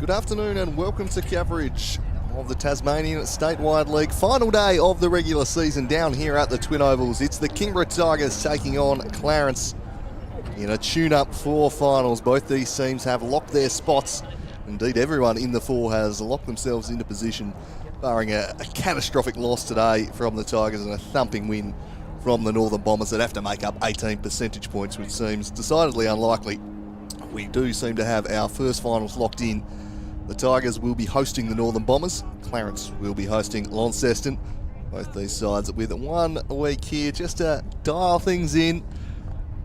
Good afternoon and welcome to coverage of the Tasmanian Statewide League. Final day of the regular season down here at the Twin Ovals. It's the Kingborough Tigers taking on Clarence in a tune-up for finals. Both these teams have locked their spots. Indeed, everyone in the four has locked themselves into position, barring a catastrophic loss today from the Tigers and a thumping win from the Northern Bombers that have to make up 18 percentage points, which seems decidedly unlikely. We do seem to have our first finals locked in. The Tigers will be hosting the Northern Bombers. Clarence will be hosting Launceston. Both these sides with 1 week here just to dial things in,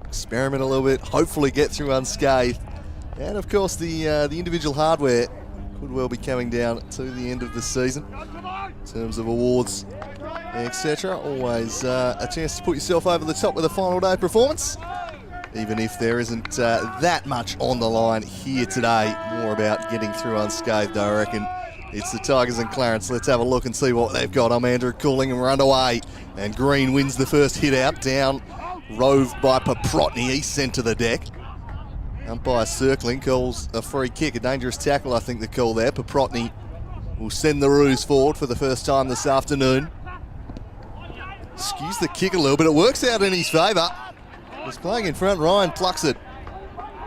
experiment a little bit, hopefully get through unscathed. And of course the individual hardware could well be coming down to the end of the season in terms of awards, etc. Always a chance to put yourself over the top with a final day performance, even if there isn't that much on the line here today. More about getting through unscathed, I reckon. It's the Tigers and Clarence. Let's have a look and see what they've got. I'm Andrew Cooling and we're underway. And Green wins the first hit out, down roved by Paprotny. He's sent to the deck. Umpire circling, calls a free kick, a dangerous tackle I think the call there. Paprotny will send the Roos forward for the first time this afternoon. Skews the kick a little bit, it works out in his favour. He's playing in front, Ryan plucks it.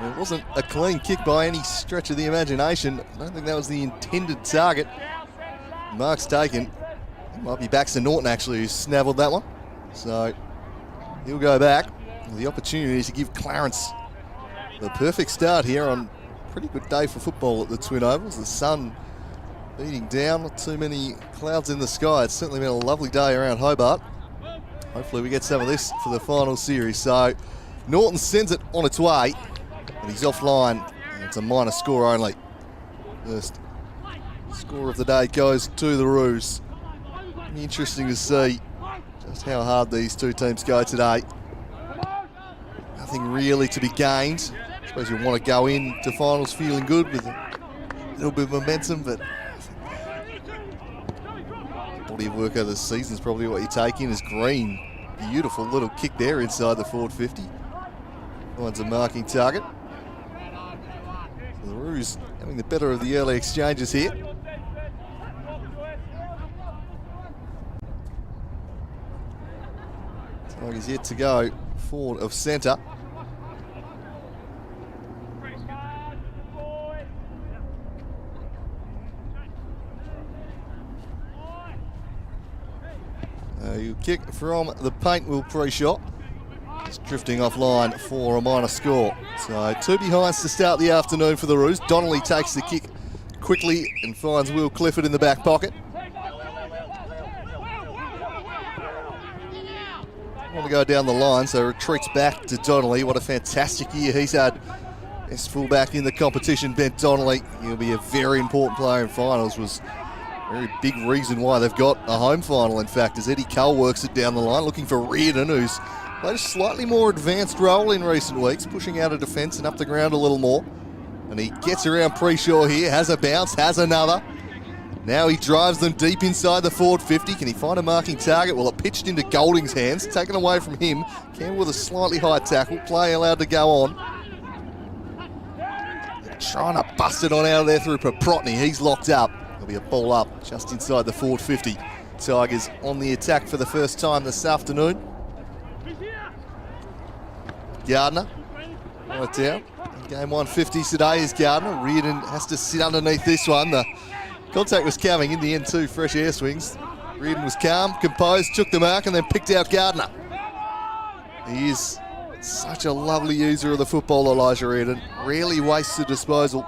It wasn't a clean kick by any stretch of the imagination. I don't think that was the intended target. Mark's taken. It might be Baxter Norton actually who snavelled that one. So he'll go back with the opportunity to give Clarence the perfect start here on a pretty good day for football at the Twin Ovals. The sun beating down, not too many clouds in the sky. It's certainly been a lovely day around Hobart. Hopefully we get some of this for the final series. So Norton sends it on its way, but he's offline. It's a minor score only. First score of the day goes to the Roos. Be interesting to see just how hard these two teams go today. Nothing really to be gained. I suppose you want to go into finals feeling good with a little bit of momentum, but body of work over the season is probably what you take in. Is Green. Beautiful little kick there inside the forward 50. Finds a marking target. So the Roos having the better of the early exchanges here. Tigers yet to go forward of centre. You kick from the paint will pre-shot. It's drifting offline for a minor score. So 2 behinds to start the afternoon for the Roos. Donnelly takes the kick quickly and finds Will Clifford in the back pocket. Want to go down the line, so retreats back to Donnelly. What a fantastic year he's had. Best fullback in the competition, Ben Donnelly. He'll be a very important player in finals. Was very big reason why they've got a home final, in fact, as Eddie Cull works it down the line, looking for Reardon, who's played a slightly more advanced role in recent weeks, pushing out of defence and up the ground a little more. And he gets around Preshaw here, has a bounce, has another. Now he drives them deep inside the forward 50. Can he find a marking target? Well, it pitched into Golding's hands, taken away from him. Campbell with a slightly high tackle, play allowed to go on. They're trying to bust it on out of there through Paprotny. He's locked up. There'll be a ball up just inside the forward 50. Tigers on the attack for the first time this afternoon. Gardner, right down. Game 150s today is Gardner. Reardon has to sit underneath this one. The contact was coming in the end too, fresh air swings. Reardon was calm, composed, took the mark and then picked out Gardner. He is such a lovely user of the football, Elijah Reardon. Rarely wastes a disposal.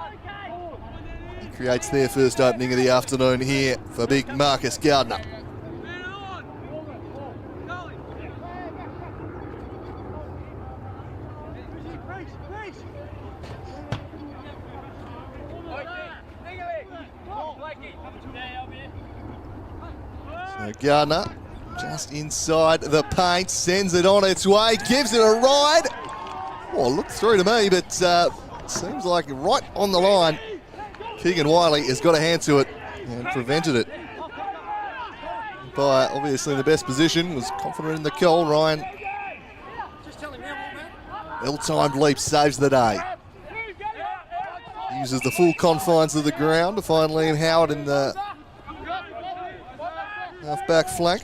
Creates their first opening of the afternoon here for big Marcus Gardner. So Gardner just inside the paint, sends it on its way, gives it a ride. Oh, looked through to me, but seems like right on the line. Keegan Wiley has got a hand to it and prevented it. By obviously in the best position, was confident in the call. Ryan, well-timed leap saves the day. Uses the full confines of the ground to find Liam Howard in the half-back flank.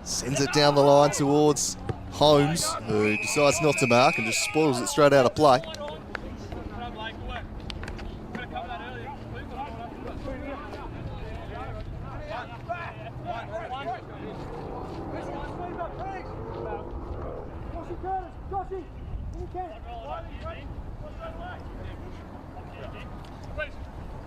Sends it down the line towards Holmes, who decides not to mark and just spoils it straight out of play.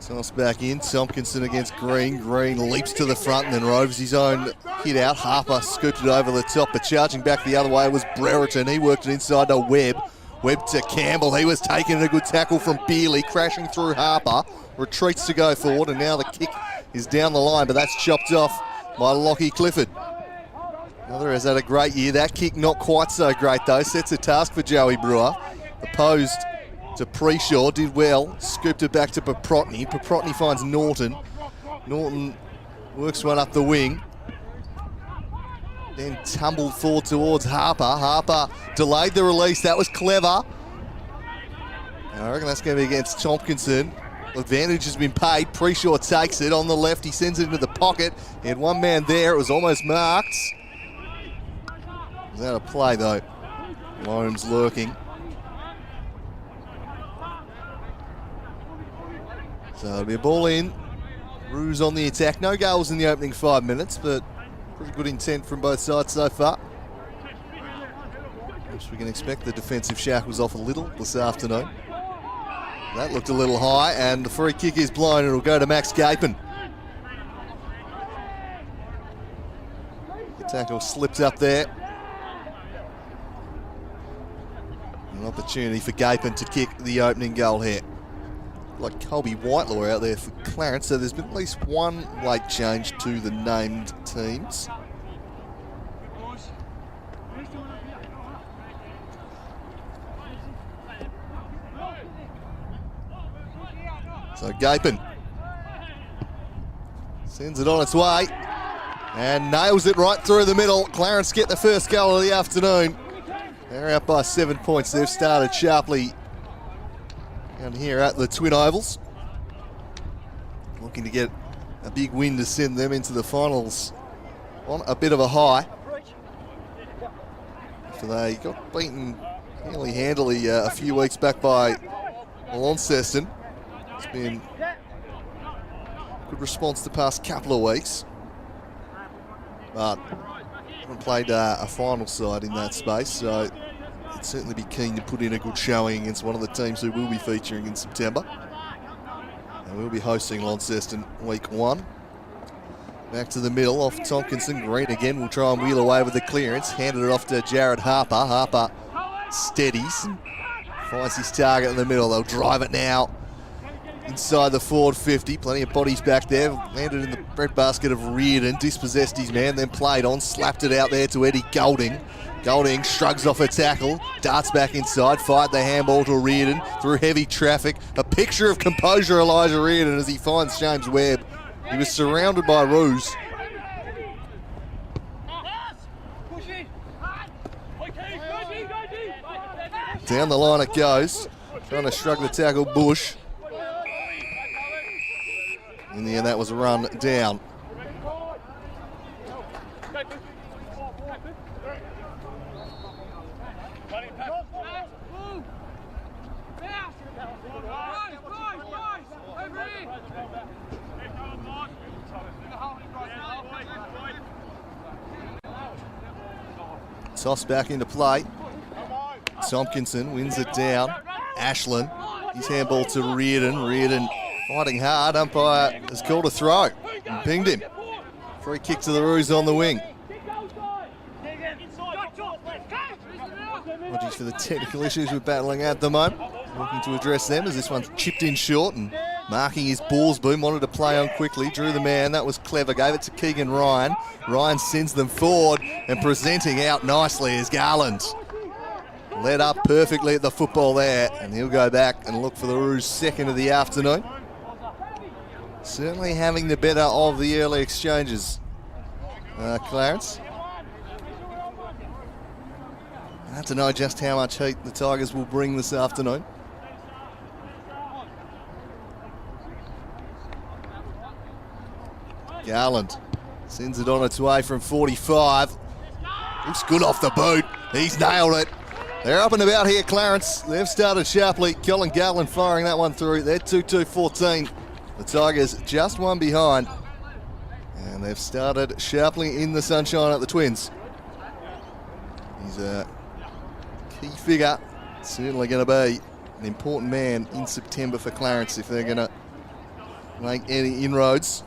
Toss back in, Tompkinson against Green. Green leaps to the front and then roves his own hit out. Harper scooped it over the top, but charging back the other way was Brereton. He worked it inside to Webb. Webb to Campbell. He was taking a good tackle from Beerley, crashing through Harper. Retreats to go forward, and now the kick is down the line, but that's chopped off by Lockie Clifford. Another has had a great year. That kick not quite so great though. Sets a task for Joey Brewer. Opposed to Preshaw, did well, scooped it back to Paprotny. Paprotny finds Norton. Norton works one up the wing. Then tumbled forward towards Harper. Harper delayed the release, that was clever. And I reckon that's going to be against Tompkinson. Advantage has been paid, Preshaw takes it on the left, he sends it into the pocket. He had one man there, it was almost marked. It was out of play though. Loams lurking. So it'll be a ball in. Roos on the attack. No goals in the opening 5 minutes, but pretty good intent from both sides so far. Perhaps we can expect the defensive shackles off a little this afternoon. That looked a little high, and the free kick is blown. It'll go to Max Gapin. The tackle slipped up there. An opportunity for Gapin to kick the opening goal here. Like Colby Whitelaw out there for Clarence, so there's been at least one late change to the named teams. So Gapin sends it on its way and nails it right through the middle. Clarence get the first goal of the afternoon. They're out by 7 points. They've started sharply down here at the Twin Ovals. Looking to get a big win to send them into the finals on a bit of a high. After they got beaten fairly handily a few weeks back by Launceston. It's been a good response the past couple of weeks. But haven't played a final side in that space, so I'd certainly be keen to put in a good showing against one of the teams who will be featuring in September. And we'll be hosting Launceston week 1. Back to the middle, off Tompkinson. Green again will try and wheel away with the clearance. Handed it off to Jared Harper. Harper steadies and finds his target in the middle. They'll drive it now inside the forward 50. Plenty of bodies back there. Landed in the breadbasket of Reardon. Dispossessed his man, then played on. Slapped it out there to Eddie Golding. Golding shrugs off a tackle, darts back inside, fired the handball to Reardon through heavy traffic. A picture of composure, Elijah Reardon, as he finds James Webb. He was surrounded by Roos. Down the line it goes, trying to shrug the tackle, Bush. In the end, that was a run down. Toss back into play. Tompkinson wins it down. Ashland, his handball to Reardon. Reardon fighting hard. Umpire has called a throw and pinged him. Free kick to the Roos on the wing. Apologies for the technical issues we're battling at the moment. Looking to address them as this one's chipped in short and marking his balls boom. Wanted to play on quickly. Drew the man. That was clever. Gave it to Keegan Ryan. Ryan sends them forward and presenting out nicely is Garland. Led up perfectly at the football there, and he'll go back and look for the Roos' second of the afternoon. Certainly having the better of the early exchanges, Clarence. Hard to know just how much heat the Tigers will bring this afternoon. Garland sends it on its way from 45. Looks good off the boot. He's nailed it. They're up and about here, Clarence. They've started sharply. Colin Garland firing that one through. They're 2-2-14. The Tigers just one behind. And they've started sharply in the sunshine at the Twins. He's a key figure. Certainly going to be an important man in September for Clarence if they're going to make any inroads.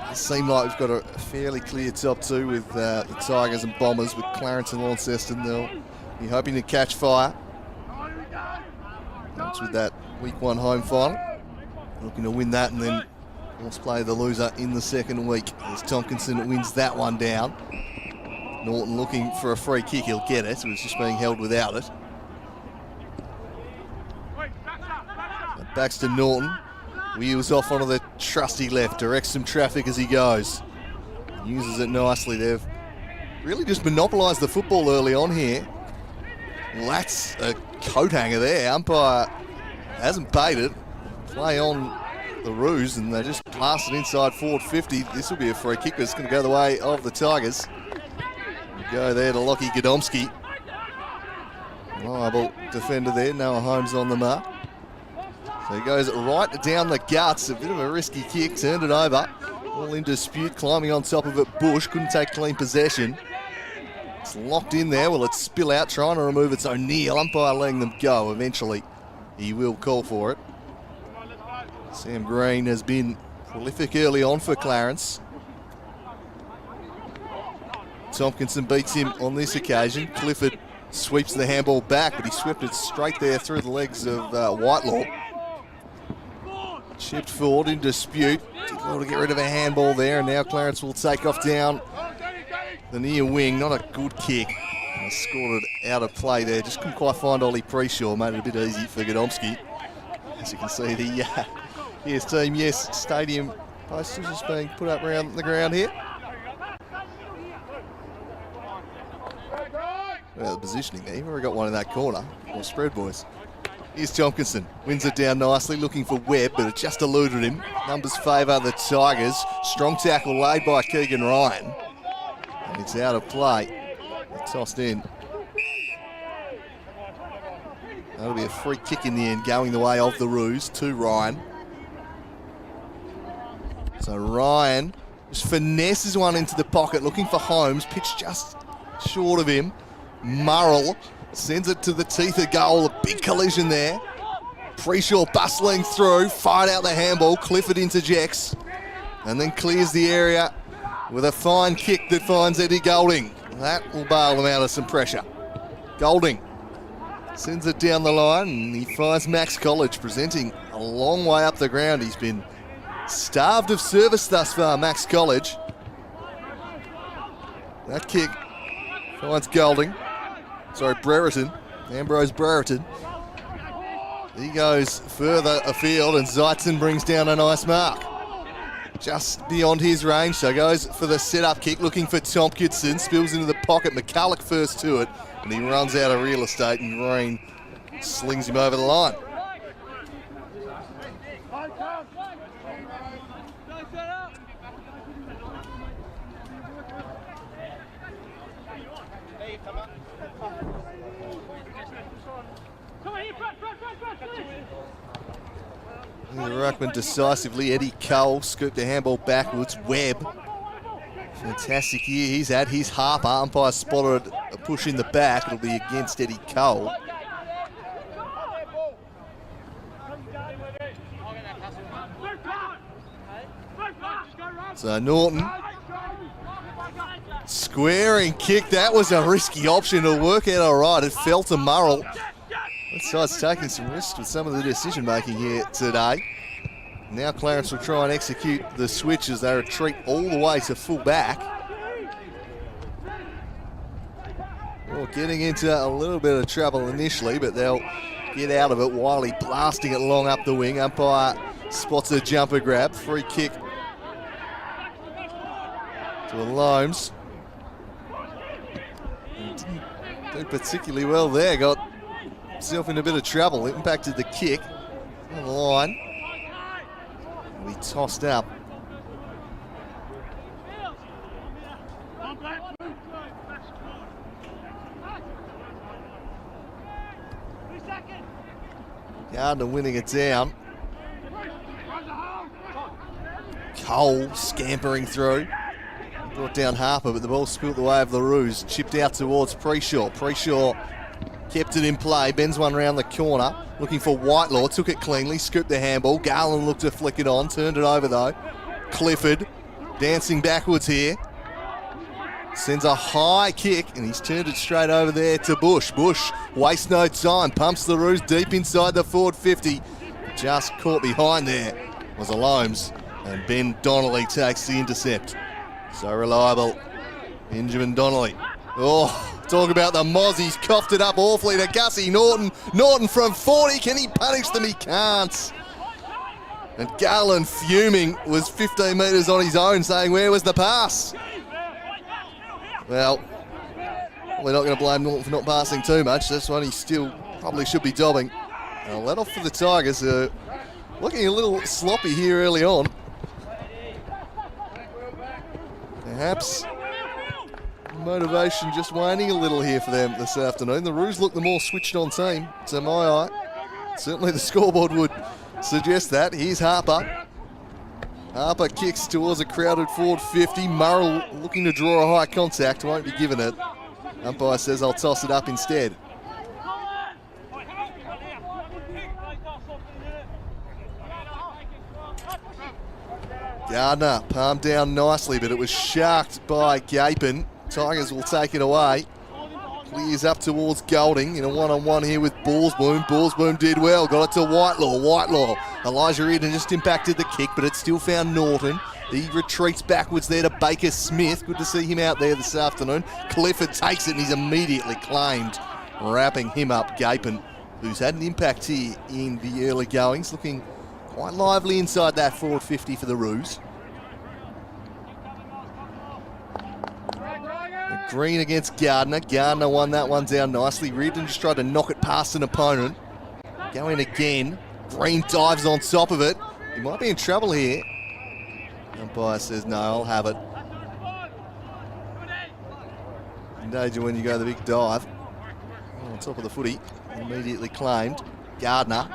It seems like we've got a fairly clear top two with the Tigers and Bombers, with Clarence and Launceston. They'll be hoping to catch fire. That's with that week one home final. Looking to win that and then let's play the loser in the second week as Tompkinson wins that one down. Norton looking for a free kick. He'll get it. It was just being held without it. Baxter Norton wheels off onto the trusty left, directs some traffic as he goes. Uses it nicely. They've really just monopolised the football early on here. Well, that's a coat hanger there. Umpire hasn't paid it. Play on the ruse, and they just blast it inside forward 50. This will be a free kick, but it's going to go the way of the Tigers. Go there to Lockie Godomski. Reliable defender there. Noah Holmes on the mark. So he goes right down the guts. A bit of a risky kick. Turned it over. All in dispute. Climbing on top of it. Bush couldn't take clean possession. It's locked in there. Will it spill out? Trying to remove it. It's O'Neill. Umpire letting them go. Eventually he will call for it. Sam Green has been prolific early on for Clarence. Tompkinson beats him on this occasion. Clifford sweeps the handball back, but he swept it straight there through the legs of Whitelaw. Chipped forward in dispute. Did well to get rid of a handball there, and now Clarence will take off down the near wing. Not a good kick. Scored it out of play there. Just couldn't quite find Ollie Preshaw. Made it a bit easy for Godomski. As you can see, the Yes Team Yes Stadium posters just being put up around the ground here. Well, the positioning there. You've already got one in that corner. Well spread, boys. Here's Tompkinson. Wins it down nicely, looking for Webb, but it just eluded him. Numbers favour the Tigers. Strong tackle laid by Keegan Ryan. And it's out of play. Tossed in. That'll be a free kick in the end, going the way of the ruse to Ryan. So Ryan just finesses one into the pocket, looking for Holmes. Pitch just short of him. Murrell sends it to the teeth of goal. A big collision there. Preshaw bustling through. Fired out the handball. Clifford interjects. And then clears the area with a fine kick that finds Eddie Golding. That will bail them out of some pressure. Golding sends it down the line, and he finds Max College presenting a long way up the ground. He's been starved of service thus far, Max College. That kick finds Golding. Sorry, Brereton. Ambrose Brereton. He goes further afield, and Zeitzen brings down a nice mark. Just beyond his range, so goes for the set-up kick, looking for Tompkinson. Spills into the pocket. McCulloch first to it, and he runs out of real estate, and Green slings him over the line. The ruckman decisively. Eddie Cole scooped the handball backwards. Webb. Fantastic year he's had. He's Harper. Umpire spotted a push in the back. It'll be against Eddie Cole. So Norton. Squaring kick. That was a risky option. It'll work out all right. It fell to Murrell. That side's taking some risks with some of the decision making here today. Now Clarence will try and execute the switch as they retreat all the way to full back. Well, getting into a little bit of trouble initially, but they'll get out of it. Wiley blasting it long up the wing. Umpire spots a jumper grab. Free kick to Loams. Didn't do particularly well there. Got himself in a bit of trouble. It impacted the kick on the line. It'll be tossed up Gardner winning it down. Cole scampering through. Brought down Harper, but the ball spilt the way of the Roos. Chipped out towards Preshaw. Preshaw kept it in play. Bends one round the corner. Looking for Whitelaw. Took it cleanly. Scooped the handball. Garland looked to flick it on. Turned it over though. Clifford dancing backwards here. Sends a high kick, and he's turned it straight over there to Bush. Bush wastes no time. Pumps the Roos deep inside the forward 50. Just caught behind there was a Loams, and Ben Donnelly takes the intercept. So reliable, Benjamin Donnelly. Oh, talk about the Mozzies. Coughed it up awfully to Gussie Norton. Norton from 40. Can he punish them? He can't. And Garland, fuming, was 15 metres on his own, saying, where was the pass? Well, we're not going to blame Norton for not passing too much. This one he still probably should be dobbing. Let off for the Tigers. Looking a little sloppy here early on. Perhaps motivation just waning a little here for them this afternoon. The Roos look the more switched on team, to my eye. Certainly the scoreboard would suggest that. Here's Harper. Harper kicks towards a crowded forward 50. Murrell looking to draw a high contact, won't be given it. Umpire says I'll toss it up instead. Gardner palmed down nicely, but it was sharked by Gapin. Tigers will take it away. Clears up towards Golding in a one-on-one here with Ballsboom. Ballsboom did well, got it to Whitelaw. Whitelaw, Elijah Eden just impacted the kick, but it still found Norton. He retreats backwards there to Baker Smith. Good to see him out there this afternoon. Clifford takes it and he's immediately claimed, wrapping him up. Gapin, who's had an impact here in the early goings, looking quite lively inside that forward 50 for the Roos. Green against Gardner. Gardner won that one down nicely. Reardon just tried to knock it past an opponent. Go in again. Green dives on top of it. He might be in trouble here. Umpire says, no, I'll have it. In danger when you go the big dive. On top of the footy. Immediately claimed. Gardner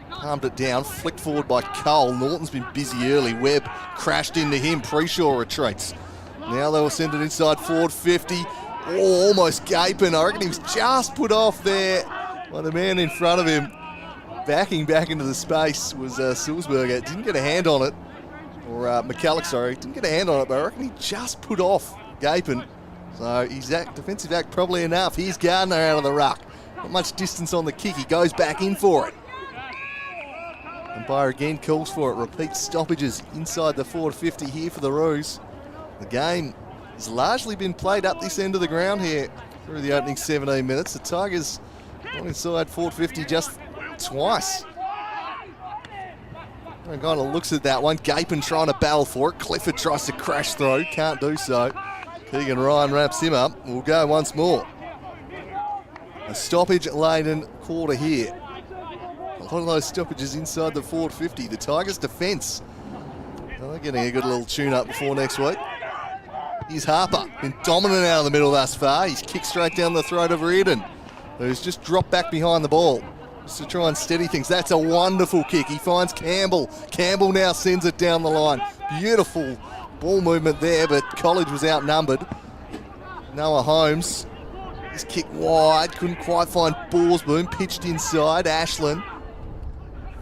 palmed it down. Flicked forward by Cole. Norton's been busy early. Webb crashed into him. Preshaw retreats. Now they will send it inside forward 50. Oh, almost Gapin. I reckon he was just put off there by the man in front of him. Backing back into the space was Sulzberger. Didn't get a hand on it. Or McCulloch, sorry. Didn't get a hand on it, but I reckon he just put off Gapin. So his defensive act probably enough. Here's Gardner out of the ruck. Not much distance on the kick. He goes back in for it. Umpire again calls for it. Repeat stoppages inside the forward 50 here for the Roos. The game has largely been played up this end of the ground here through the opening 17 minutes. The Tigers got inside forward 50 just twice. And kind of looks at that one. Gapin trying to battle for it. Clifford tries to crash through. Can't do so. Keegan Ryan wraps him up. We'll go once more. A stoppage-laden quarter here. A lot of those stoppages inside the forward 50. The Tigers' defence. Well, they're getting a good little tune-up before next week. Here's Harper, been dominant out of the middle thus far. He's kicked straight down the throat of Reardon, who's just dropped back behind the ball just to try and steady things. That's a wonderful kick. He finds Campbell. Campbell now sends it down the line. Beautiful ball movement there, but College was outnumbered. Noah Holmes, his kick wide, couldn't quite find Ballsboom. Pitched inside, Ashland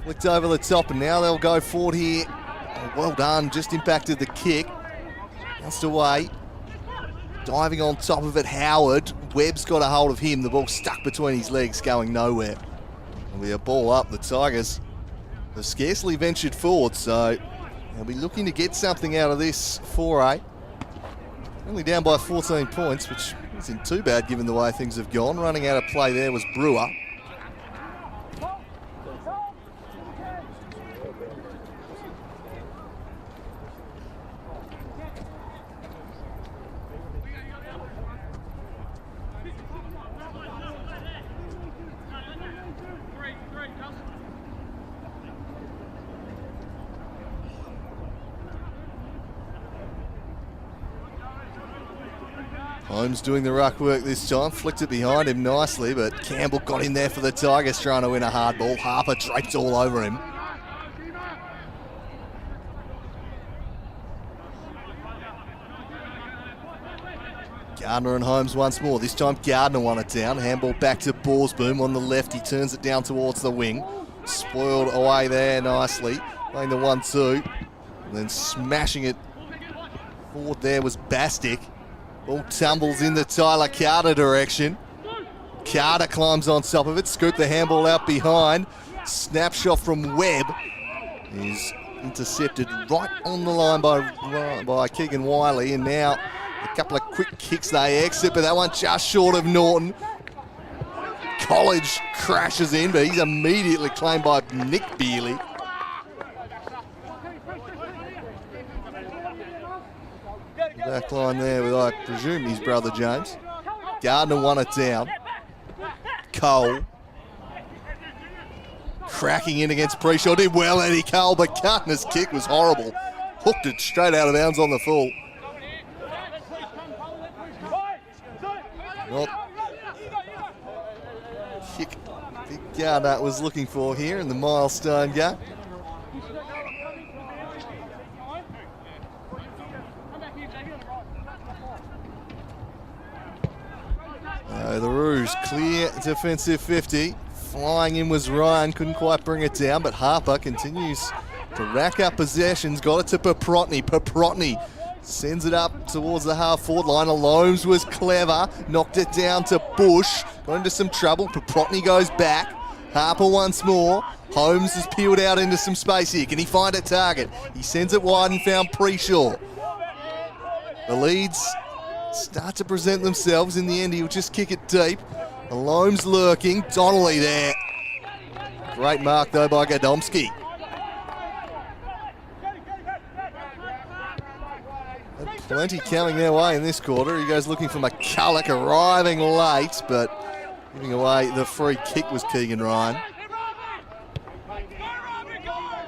flicked over the top, and now they'll go forward here. Oh, well done, just impacted the kick. Bounced away. Diving on top of it, Howard. Webb's got a hold of him. The ball stuck between his legs, going nowhere. It'll be a ball up. The Tigers have scarcely ventured forward, so they'll be looking to get something out of this foray. Only down by 14 points, which isn't too bad given the way things have gone. Running out of play there was Brewer. Holmes doing the ruck work this time, flicked it behind him nicely, but Campbell got in there for the Tigers trying to win a hard ball. Harper draped all over him. Gardner and Holmes once more. This time Gardner won it down. Handball back to Borsboom on the left. He turns it down towards the wing. Spoiled away there nicely. Playing the 1-2. And then smashing it forward there was Bastick. Ball tumbles in the Tyler Carter direction. Carter climbs on top of it. Scoop the handball out behind. Snapshot from Webb. He's intercepted right on the line by Keegan Wiley. And now a couple of quick kicks they exit, but that one just short of Norton. College crashes in, but he's immediately claimed by Nick Bealey. Back line there with, I presume, his brother James. Gardner won it down. Cole. Cracking in against Preshaw. Did well, Eddie Cole, but Gardner's kick was horrible. Hooked it straight out of bounds on the full. Not kick Big Gardner was looking for here in the milestone game. The Rouge, clear defensive 50. Flying in was Ryan, couldn't quite bring it down, but Harper continues to rack up possessions. Got it to Paprotny. Paprotny sends it up towards the half-forward line. Alomes was clever, knocked it down to Bush. Got into some trouble. Paprotny goes back. Harper once more. Holmes has peeled out into some space here. Can he find a target? He sends it wide and found Preshaw. The leads start to present themselves. In the end, he'll just kick it deep. Alomes lurking. Donnelly there. Great mark, though, by Gadomski. Plenty coming their way in this quarter. He goes looking for McCulloch, arriving late, but giving away the free kick was Keegan Ryan.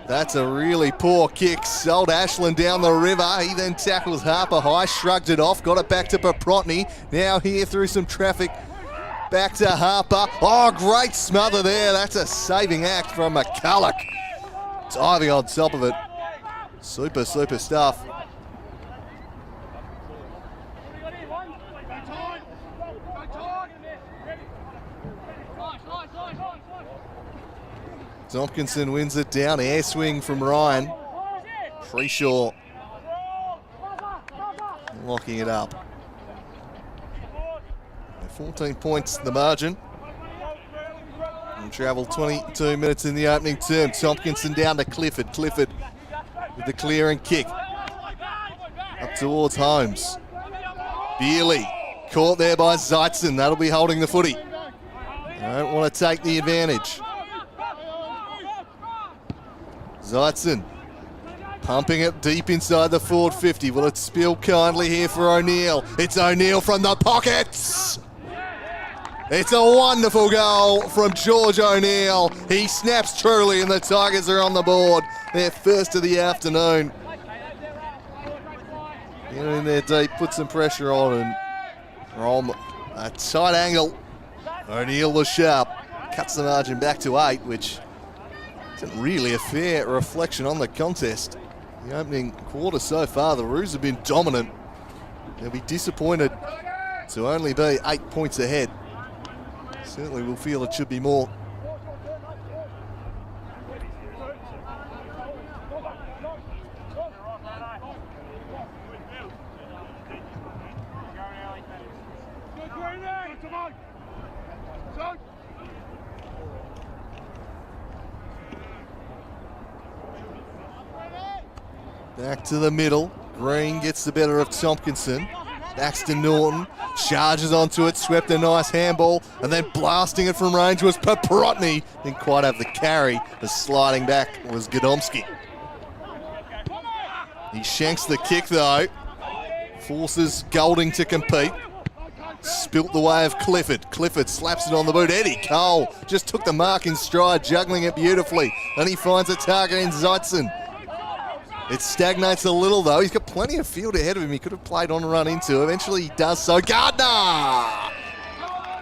That's a really poor kick. Sold Ashland down the river. He then tackles Harper high, shrugged it off, got it back to Paprotny. Now here through some traffic. Back to Harper. Oh, great smother there. That's a saving act from McCulloch. Diving on top of it. Super stuff. Tompkinson wins it down. Air swing from Ryan. Preshaw locking it up. 14 points the margin. And travel 22 minutes in the opening term. Tompkinson down to Clifford. Clifford with the clearing kick. Up towards Holmes. Bealey caught there by Zeitzen. That'll be holding the footy. I don't want to take the advantage. Zeitzen pumping it deep inside the forward 50. Will it spill kindly here for O'Neill? It's O'Neill from the pockets. It's a wonderful goal from George O'Neill. He snaps truly and the Tigers are on the board. Their first of the afternoon. Get in there deep, put some pressure on and from a tight angle. O'Neill was sharp. Cuts the margin back to 8, which isn't really a fair reflection on the contest. The opening quarter so far, the Roos have been dominant. They'll be disappointed to only be 8 points ahead. Certainly will feel it should be more. Back to the middle. Green gets the better of Tompkinson. Baxter Norton charges onto it, swept a nice handball, and then blasting it from range was Paprotny. Didn't quite have the carry. The sliding back was Gadomski. He shanks the kick though. Forces Golding to compete. Spilt the way of Clifford. Clifford slaps it on the boot. Eddie Cole just took the mark in stride, juggling it beautifully. Then he finds a target in Zeitzen. It stagnates a little, though. He's got plenty of field ahead of him. He could have played on and run into. Eventually, he does so. Gardner!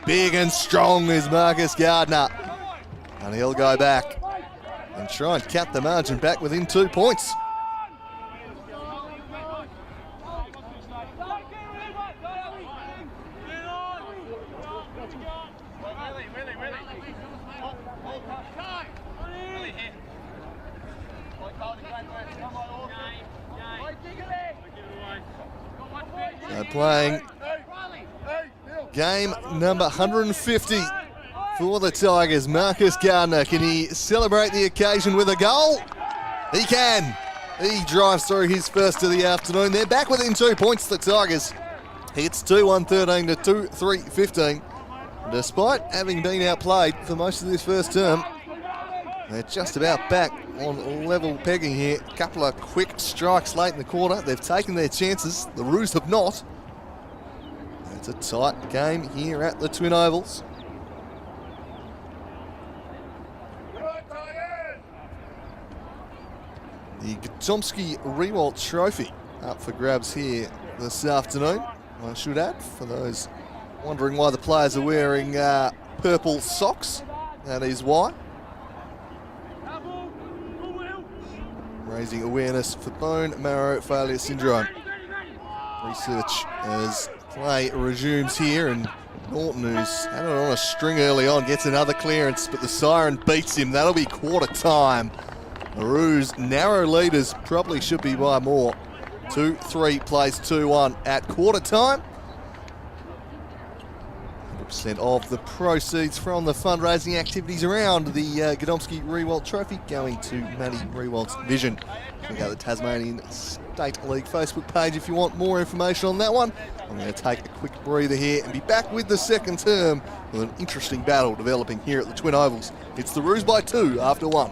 Big and strong is Marcus Gardner. And he'll go back and try and cap the margin back within 2 points. They're playing game number 150 for the Tigers. Marcus Gardner, can he celebrate the occasion with a goal? He can. He drives through his first of the afternoon. They're back within 2 points, the Tigers. It's 2-1-13 to 2-3-15. Despite having been outplayed for most of this first term, they're just about back on level pegging here. A couple of quick strikes late in the quarter. They've taken their chances. The Roos have not. It's a tight game here at the Twin Ovals. The Godomsky Rewalt Trophy up for grabs here this afternoon. I should add, for those wondering why the players are wearing purple socks, that is why. Raising awareness for bone marrow failure syndrome. Research as play resumes here, and Norton, who's had it on a string early on, gets another clearance, but the siren beats him. That'll be quarter time. The Roos, narrow leaders, probably should be by more. 2-3 plays 2-1 at quarter time. 100% of the proceeds from the fundraising activities around the Godomsky Rewalt Trophy going to Matty Rewalt's vision. Check out the Tasmanian State League Facebook page if you want more information on that one. I'm going to take a quick breather here and be back with the second term with an interesting battle developing here at the Twin Ovals. It's the Roos by 2 after 1.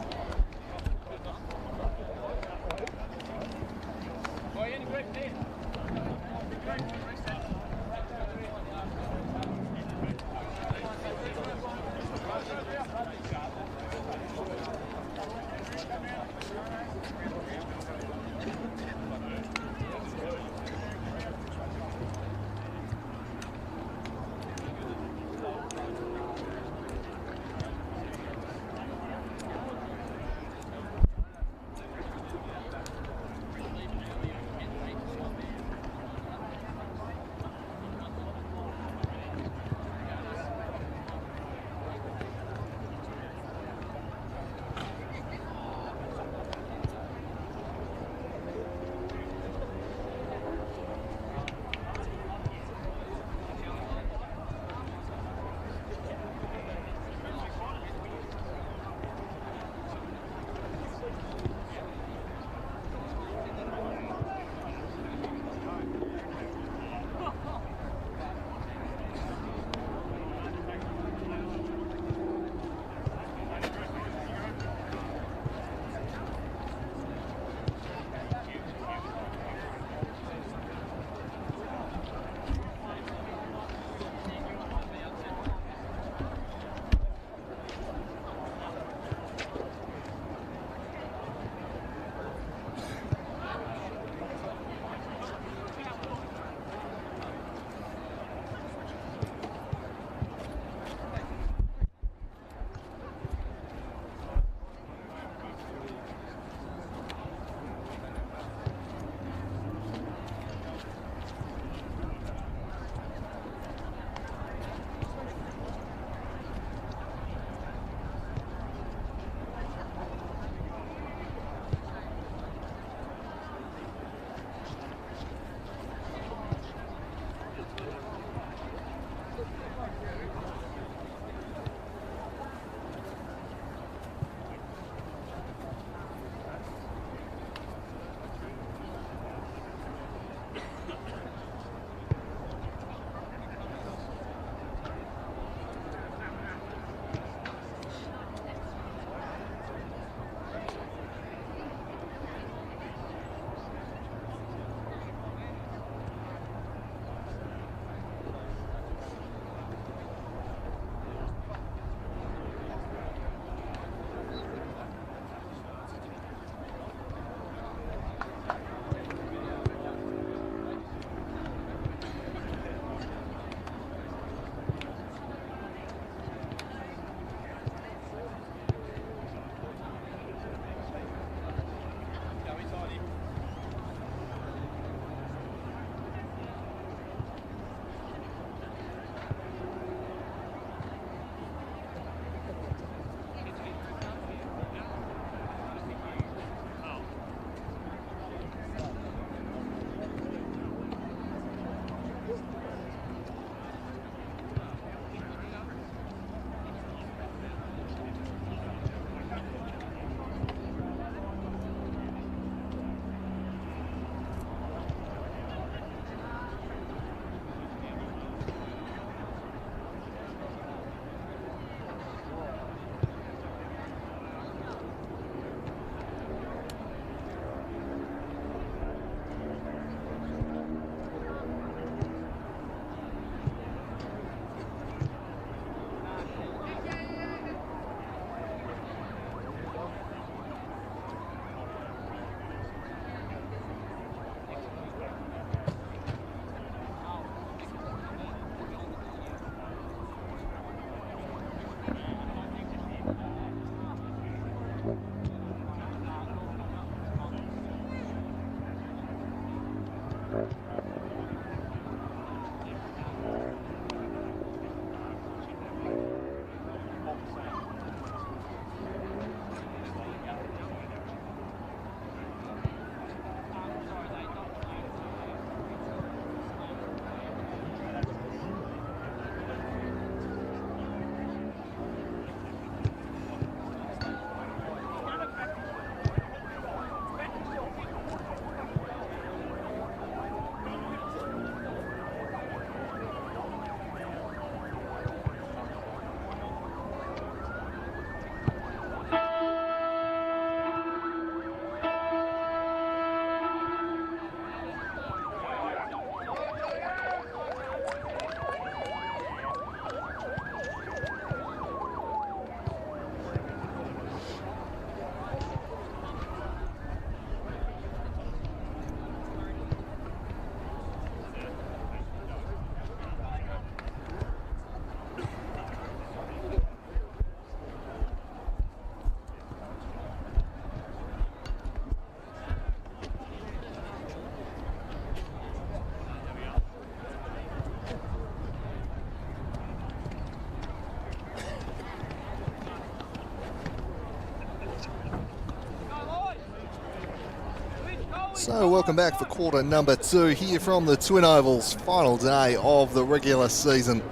So welcome back for quarter number 2 here from the Twin Ovals, final day of the regular season.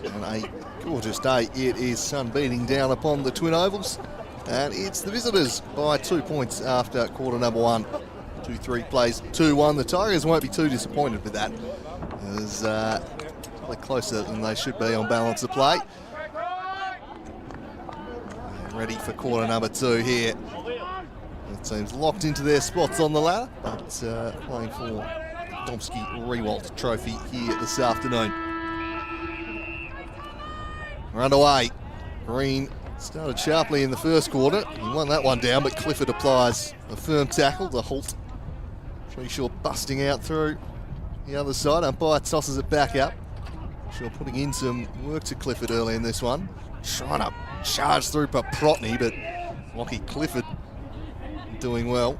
And a gorgeous day it is, sun beating down upon the Twin Ovals. And it's the visitors by 2 points after quarter number 1. 2-3 plays 2-1. The Tigers won't be too disappointed with that. As they're closer than they should be on balance of play. And ready for quarter number 2 here. The team's locked into their spots on the ladder, but playing for the Domsky Rewalt Trophy here this afternoon. We're underway. Green started sharply in the first quarter. He won that one down, but Clifford applies a firm tackle, the halt. Shaw busting out through the other side. Umpire tosses it back up. Shaw putting in some work to Clifford early in this one. Trying to charge through Paprotny, but Lockie Clifford doing well.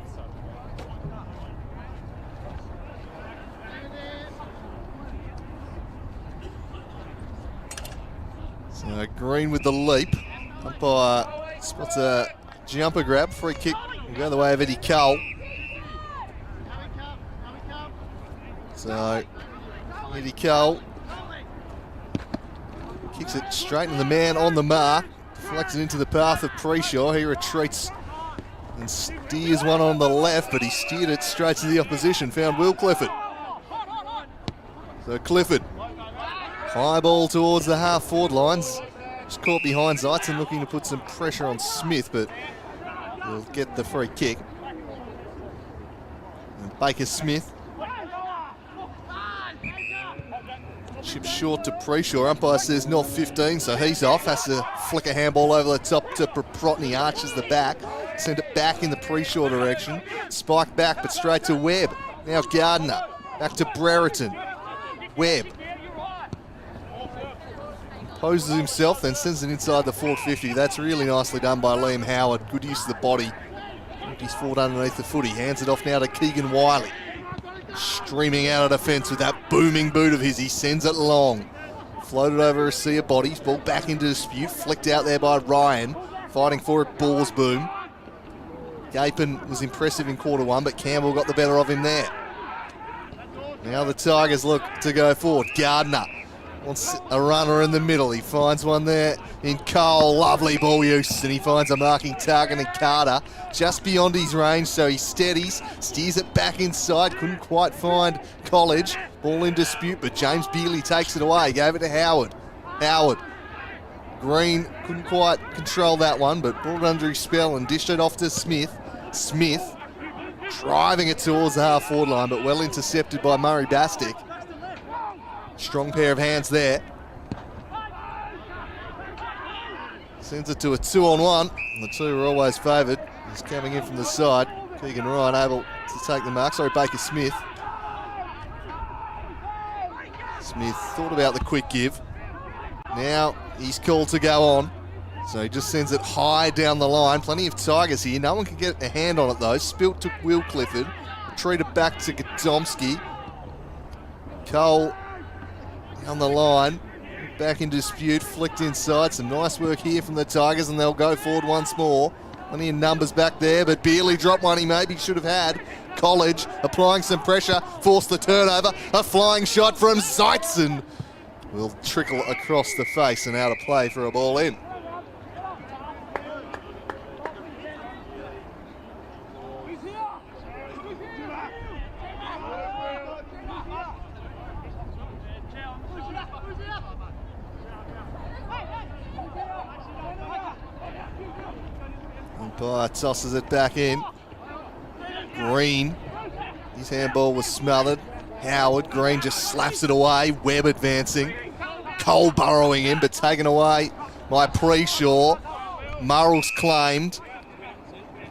So Green with the leap. Umpire spots a jumper grab. Free kick will go the way of Eddie Cole. So Eddie Cole kicks it straight into the man on the mark. Deflects it into the path of Preshaw. He retreats and steers one on the left, but he steered it straight to the opposition. Found Will Clifford. So Clifford, high ball towards the half-forward lines. Just caught behind Zeitz and looking to put some pressure on Smith, but he'll get the free kick. And Baker Smith chips short to Preshaw. Umpire says not 15, so he's off. Has to flick a handball over the top to Paprotny. Arches the back. Send it back in the Preshaw direction. Spike back, but straight to Webb. Now Gardner. Back to Brereton. Webb poses himself, then sends it inside the forward 50. That's really nicely done by Liam Howard. Good use of the body. He's forward underneath the footy. Hands it off now to Keegan Wiley. Streaming out of defence with that booming boot of his. He sends it long. Floated over a sea of bodies. Ball back into dispute. Flicked out there by Ryan. Fighting for it, Balls boom. Gapin was impressive in quarter 1, but Campbell got the better of him there. Now the Tigers look to go forward. Gardner wants a runner in the middle. He finds one there in Cole. Lovely ball use, and he finds a marking target in Carter just beyond his range, so he steadies, steers it back inside. Couldn't quite find College. Ball in dispute, but James Bealey takes it away. Gave it to Howard. Howard. Green couldn't quite control that one, but brought it under his spell and dished it off to Smith. Smith driving it towards the half-forward line, but well intercepted by Murray Bastick. Strong pair of hands there. Sends it to a 2-on-1. The two are always favoured. He's coming in from the side. Keegan Ryan able to take the mark. Sorry, Baker Smith. Smith thought about the quick give. Now he's called to go on. So he just sends it high down the line. Plenty of Tigers here. No one can get a hand on it though. Spilt to Will Clifford. Retreated back to Godomsky. Cole down the line. Back in dispute. Flicked inside. Some nice work here from the Tigers, and they'll go forward once more. Plenty of numbers back there, but Bealey dropped one he maybe should have had. College applying some pressure. Forced the turnover. A flying shot from Zeitz will trickle across the face and out of play for a ball in. Umpire tosses it back in. Green, his handball was smothered. Howard, Green just slaps it away. Webb advancing. Cole burrowing in, but taken away by Preshaw. Murrell's claimed.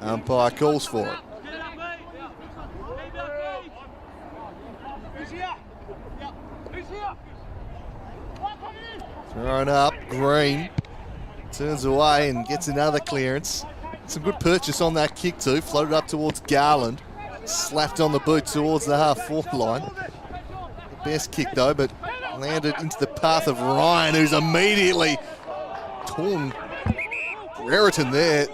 Umpire calls for it. Thrown up, Green turns away and gets another clearance. Some good purchase on that kick too. Floated up towards Garland. Slapped on the boot towards the half-forward line. The best kick though, but landed into the path of Ryan, who's immediately torn Brereton there.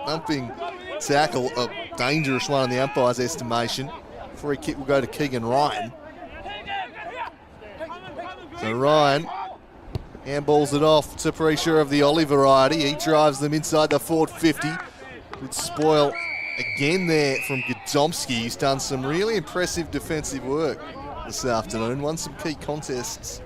Thumping tackle, a dangerous one in the umpire's estimation. Free kick will go to Keegan Ryan. So Ryan handballs it off to Preacher of the Ollie variety. He drives them inside the forward 50. Good spoil again there from Godomski. He's done some really impressive defensive work this afternoon. Won some key contests.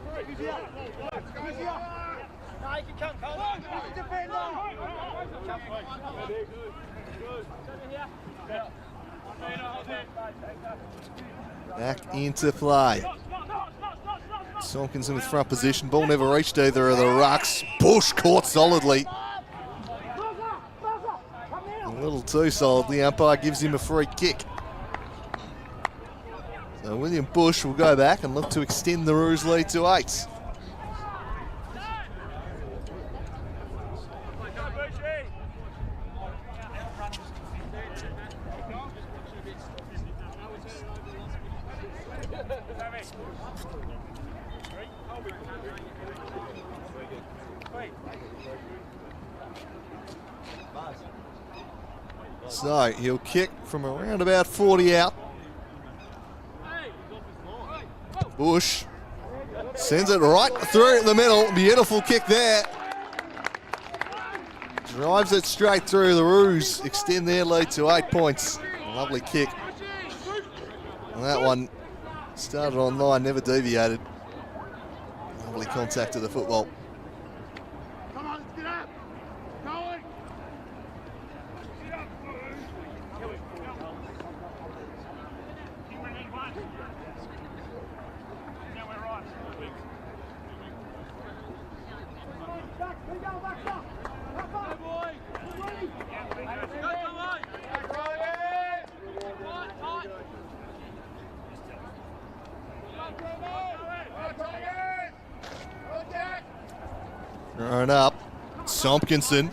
Back into play. Tompkinson with front position. Ball never reached either of the rucks. Bush caught solidly. A little too solid. The umpire gives him a free kick. So William Bush will go back and look to extend the Roos lead to 8. So he'll kick from around about 40 out. Bush sends it right through the middle. Beautiful kick there. Drives it straight through. The Roos extend their lead to 8 points. Lovely kick. And that one started on line, never deviated. Lovely contact to the football. Thrown up. Tompkinson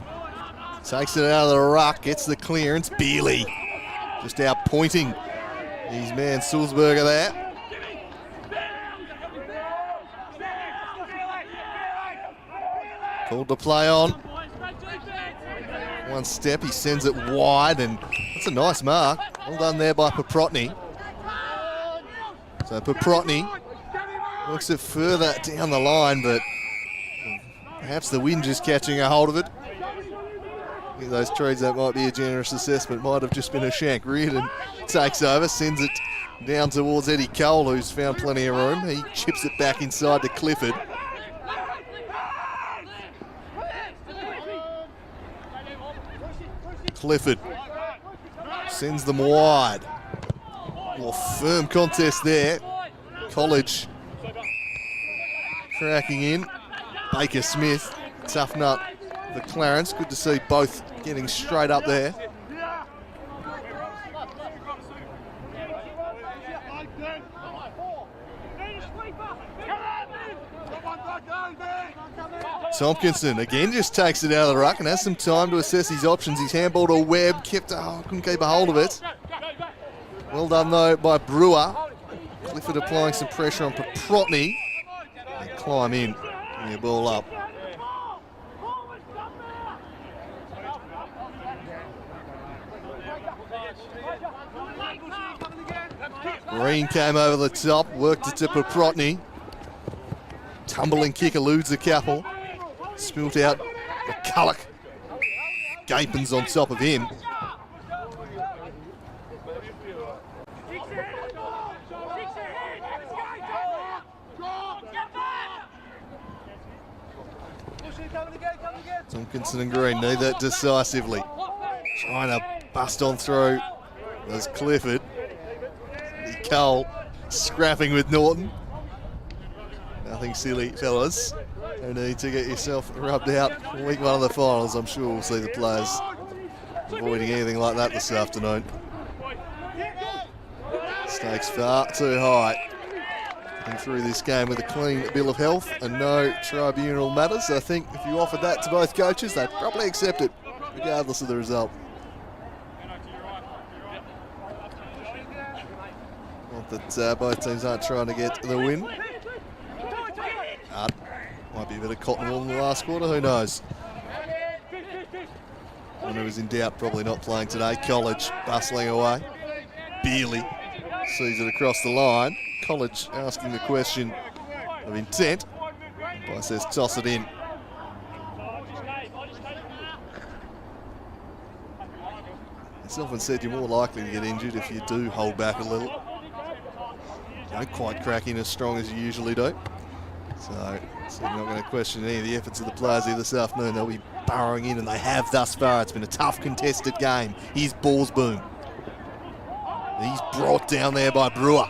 takes it out of the ruck, gets the clearance. Bealey just out pointing his man Sulzberger there. Called to play on. One step, he sends it wide, and that's a nice mark. Well done there by Paprotny. So Paprotny works it further down the line, but perhaps the wind just catching a hold of it. I think those trees, that might be a generous assessment. Might have just been a shank. Reardon takes over, sends it down towards Eddie Cole, who's found plenty of room. He chips it back inside to Clifford. Clifford sends them wide. More firm contest there. College cracking in. Baker Smith, tough nut for Clarence. Good to see both getting straight up there. Tompkinson again just takes it out of the ruck and has some time to assess his options. He's handballed to Webb, couldn't keep a hold of it. Well done though by Brewer. Clifford applying some pressure on Paprotny. They climb in, bring the ball up. Green came over the top, worked it to Paprotny. Tumbling kick eludes a couple. Spilt out McCulloch. Gapins on top of him. Tompkinson and Green need that decisively. Trying to bust on through. There's Clifford. Cole scrapping with Norton. Nothing silly, fellas. No need to get yourself rubbed out in week 1 of the finals. I'm sure we'll see the players avoiding anything like that this afternoon. Stakes far too high. And through this game with a clean bill of health and no tribunal matters. I think if you offered that to both coaches, they'd probably accept it, regardless of the result. Not that both teams aren't trying to get the win. Might be a bit of cotton wool in the last quarter, who knows? One who was in doubt, probably not playing today. College bustling away. Bealey sees it across the line. College asking the question of intent. Umpire says toss it in. It's often said you're more likely to get injured if you do hold back a little. You don't quite crack in as strong as you usually do. So I'm not going to question any of the efforts of the players here this afternoon. They'll be burrowing in, and they have thus far. It's been a tough contested game. Here's Ballsboom. He's brought down there by Brewer.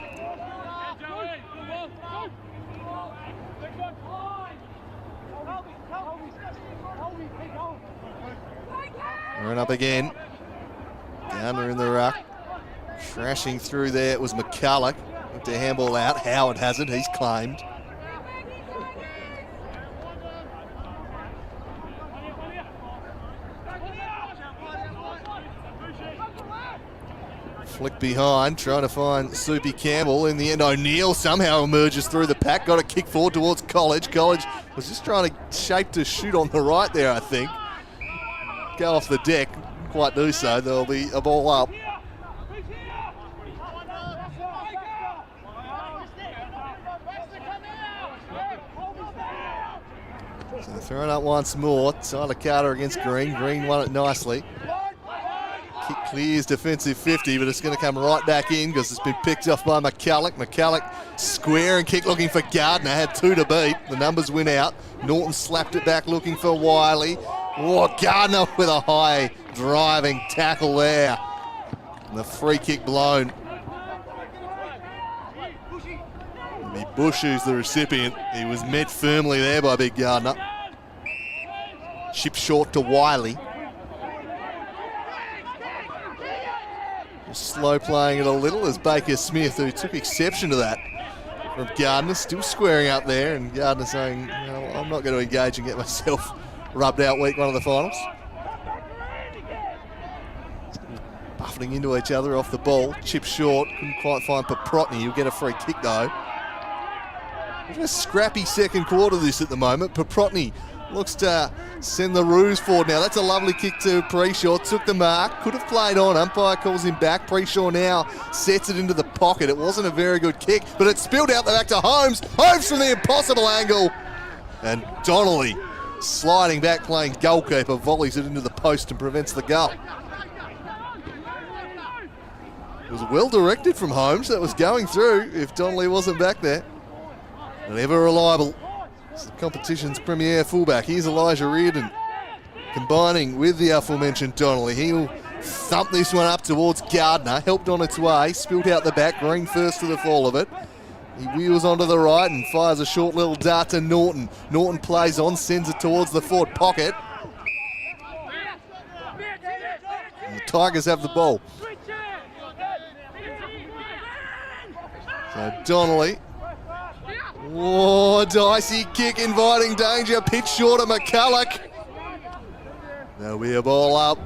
Run up again. Gardner in the ruck. Crashing through there, it was McCulloch. With the handball out. Howard has it, he's claimed. Flick behind, trying to find Soupy Campbell. In the end, O'Neill somehow emerges through the pack. Got a kick forward towards College. College was just trying to shape to shoot on the right there, I think. Go off the deck. Quite do so. There'll be a ball up. So throwing up once more. Tyler Carter against Green. Green won it nicely. Kick clears defensive 50, but it's going to come right back in because it's been picked off by McCulloch. McCulloch square and kick looking for Gardner. Had 2 to beat. The numbers win out. Norton slapped it back looking for Wiley. Oh, Gardner with a high driving tackle there. And the free kick blown. It'll be Bush who's the recipient. He was met firmly there by Big Gardner. Chip short to Wiley. Just slow playing it a little as Baker Smith, who took exception to that from Gardner, still squaring up there, and Gardner saying, well, I'm not going to engage and get myself rubbed out week 1 of the finals. Buffeting into each other off the ball. Chip short, couldn't quite find Paprotny. He'll get a free kick though. A scrappy second quarter this at the moment. Paprotny looks to send the Roos forward now. That's a lovely kick to Preshaw. Took the mark. Could have played on. Umpire calls him back. Preshaw now sets it into the pocket. It wasn't a very good kick, but it spilled out the back to Holmes. Holmes from the impossible angle. And Donnelly sliding back, playing goalkeeper, volleys it into the post and prevents the goal. It was well directed from Holmes. That was going through if Donnelly wasn't back there. But ever reliable. It's the competition's premier fullback. Here's Elijah Reardon combining with the aforementioned Donnelly. He'll thump this one up towards Gardner. Helped on its way. Spilled out the back. Green first to the fall of it. He wheels onto the right and fires a short little dart to Norton. Norton plays on, sends it towards the forward pocket. And the Tigers have the ball. So Donnelly. Oh, dicey kick inviting danger. Pitch short of McCulloch. There'll be a ball up.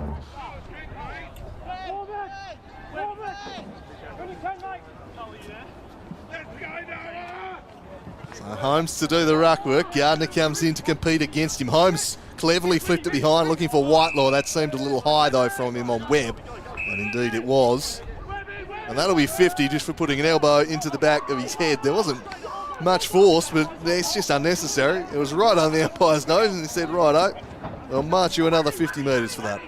So Holmes to do the ruck work. Gardner comes in to compete against him. Holmes cleverly flipped it behind looking for Whitelaw. That seemed a little high though from him on Webb. And indeed it was. And that'll be 50 just for putting an elbow into the back of his head. There wasn't much force, but it's just unnecessary. It was right on the umpire's nose and he said, righto, I'll march you another 50 metres for that.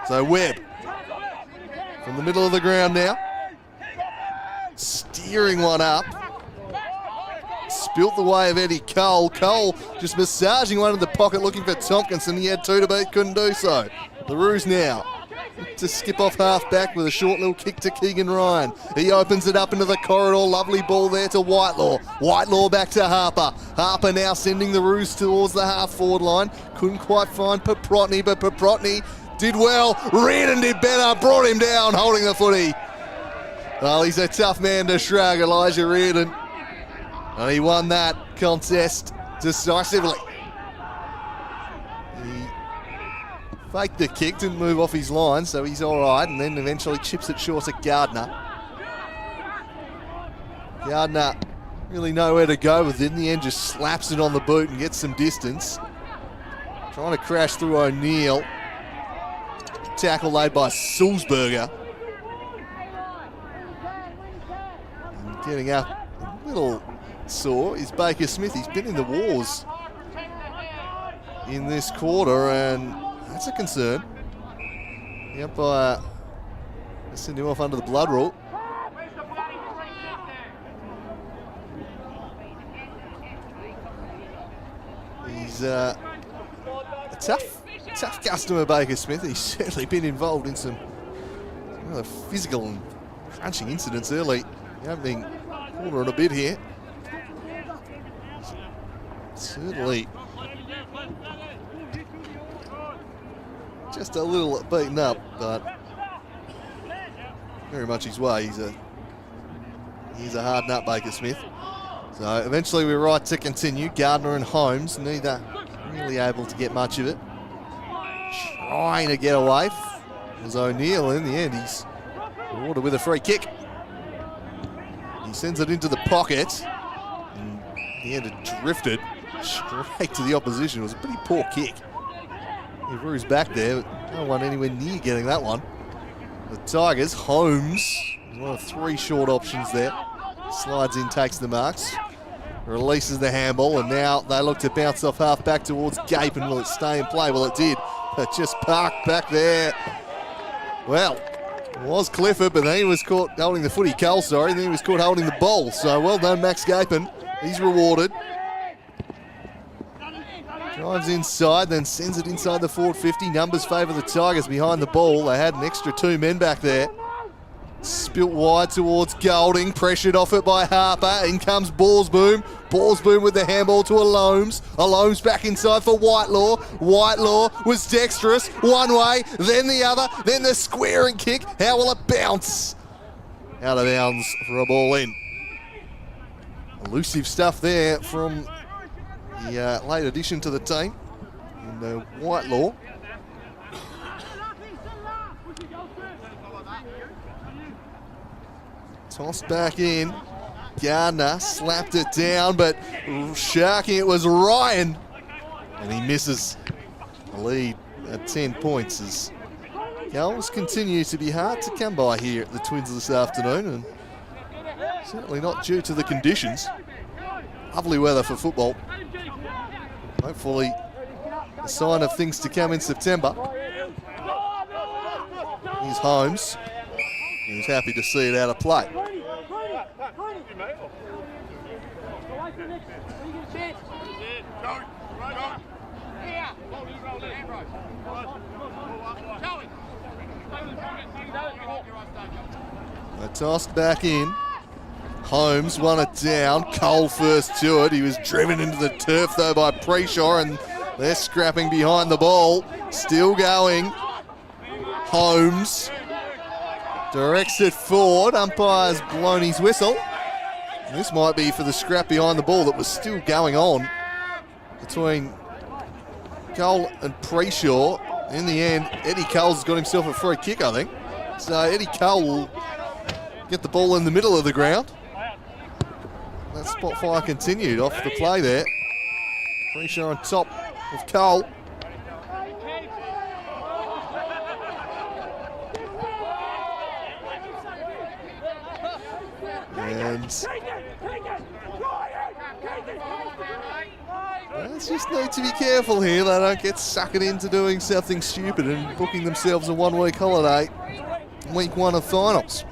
So Webb from the middle of the ground now. Steering one up. Spilt the way of Eddie Cole. Cole just massaging one in the pocket looking for Tompkinson. He had 2 to beat, couldn't do so. The Roos now to skip off half back with a short little kick to Keegan Ryan. He opens it up into the corridor. Lovely ball there to Whitelaw. Whitelaw back to Harper. Harper now sending the Roos towards the half forward line. Couldn't quite find Paprotny, but Paprotny did well. Reardon did better. Brought him down holding the footy. Well, he's a tough man to shrug, Elijah Reardon. And he won that contest decisively. He faked the kick, didn't move off his line, so he's all right, and then eventually chips it short to Gardner. Gardner really nowhere to go with it. In the end, just slaps it on the boot and gets some distance. Trying to crash through O'Neill. Tackle laid by Sulzberger. getting up a little sore is Baker Smith. He's been in the wars in this quarter, and that's a concern. The umpire sent him off under the blood rule. He's a tough customer, Baker Smith. He's certainly been involved in some rather physical and crunching incidents early. The opening quarter and a bit here. Certainly just a little beaten up, but very much his way. He's a hard nut, Baker Smith. So eventually we're right to continue. Gardner and Holmes, neither really able to get much of it. Trying to get away was O'Neill. In the end, he's rewarded with a free kick. He sends it into the pocket. And in the end, it drifted straight to the opposition. It was a pretty poor kick. He threw his back there, but no one anywhere near getting that one. The Tigers, Holmes, one of three short options there. Slides in, takes the marks, releases the handball, and now they look to bounce off half back towards Gape, and will it stay in play? Well, it did, but just parked back there. Well, it was Clifford, but then he was caught holding the footy, Cole, sorry, and then he was caught holding the ball. So well done, Max Gapen. He's rewarded. Drives inside, then sends it inside the forward 50. Numbers favour the Tigers behind the ball. They had an extra two men back there. Spilt wide towards Golding, pressured off it by Harper. In comes Borsboom. Borsboom with the handball to Alomes. Alomes back inside for Whitelaw. Whitelaw was dexterous. One way, then the other, then the squaring kick. How will it bounce? Out of bounds for a ball in. Elusive stuff there from the late addition to the team. And Whitelaw. Tossed back in. Gardner slapped it down, but sharking it was Ryan. And he misses. The lead at 10 points as goals continue to be hard to come by here at the Twins this afternoon, and certainly not due to the conditions. Lovely weather for football. Hopefully a sign of things to come in September. Here's Holmes. He was happy to see it out of play. A toss back in. Holmes won it down. Cole first to it. He was driven into the turf though by Preshaw, and they're scrapping behind the ball. Still going. Holmes directs it forward. Umpire's blown his whistle. This might be for the scrap behind the ball that was still going on between Cole and Preshaw. In the end, Eddie Cole's got himself a free kick, I think. So Eddie Cole will get the ball in the middle of the ground. That spot fire continued off the play there. Preshaw on top of Cole. And let's just need to be careful here. They don't get suckered into doing something stupid and booking themselves a one-week holiday. Week one of finals.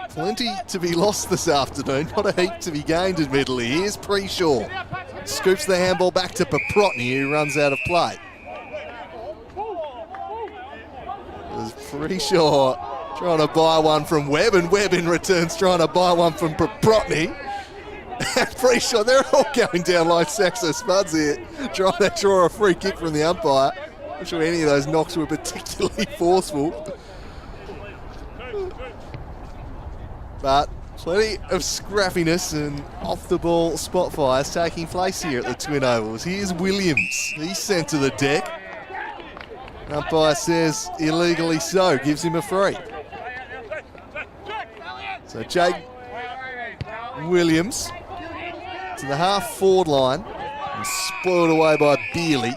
Plenty to be lost this afternoon. Not a heap to be gained, admittedly. Here's Preshaw. Scoops the handball back to Paprotny, who runs out of play. There's Preshaw trying to buy one from Webb, and Webb in returns trying to buy one from Paprotny. Preshaw, they're all going down like sacks of spuds here, trying to draw a free kick from the umpire. I'm not sure any of those knocks were particularly forceful. But plenty of scrappiness and off-the-ball spot fires taking place here at the Twin Ovals. Here's Williams. He's sent to the deck. Umpire says illegally so, gives him a free. So Jake Williams to the half-forward line and spoiled away by Bealey.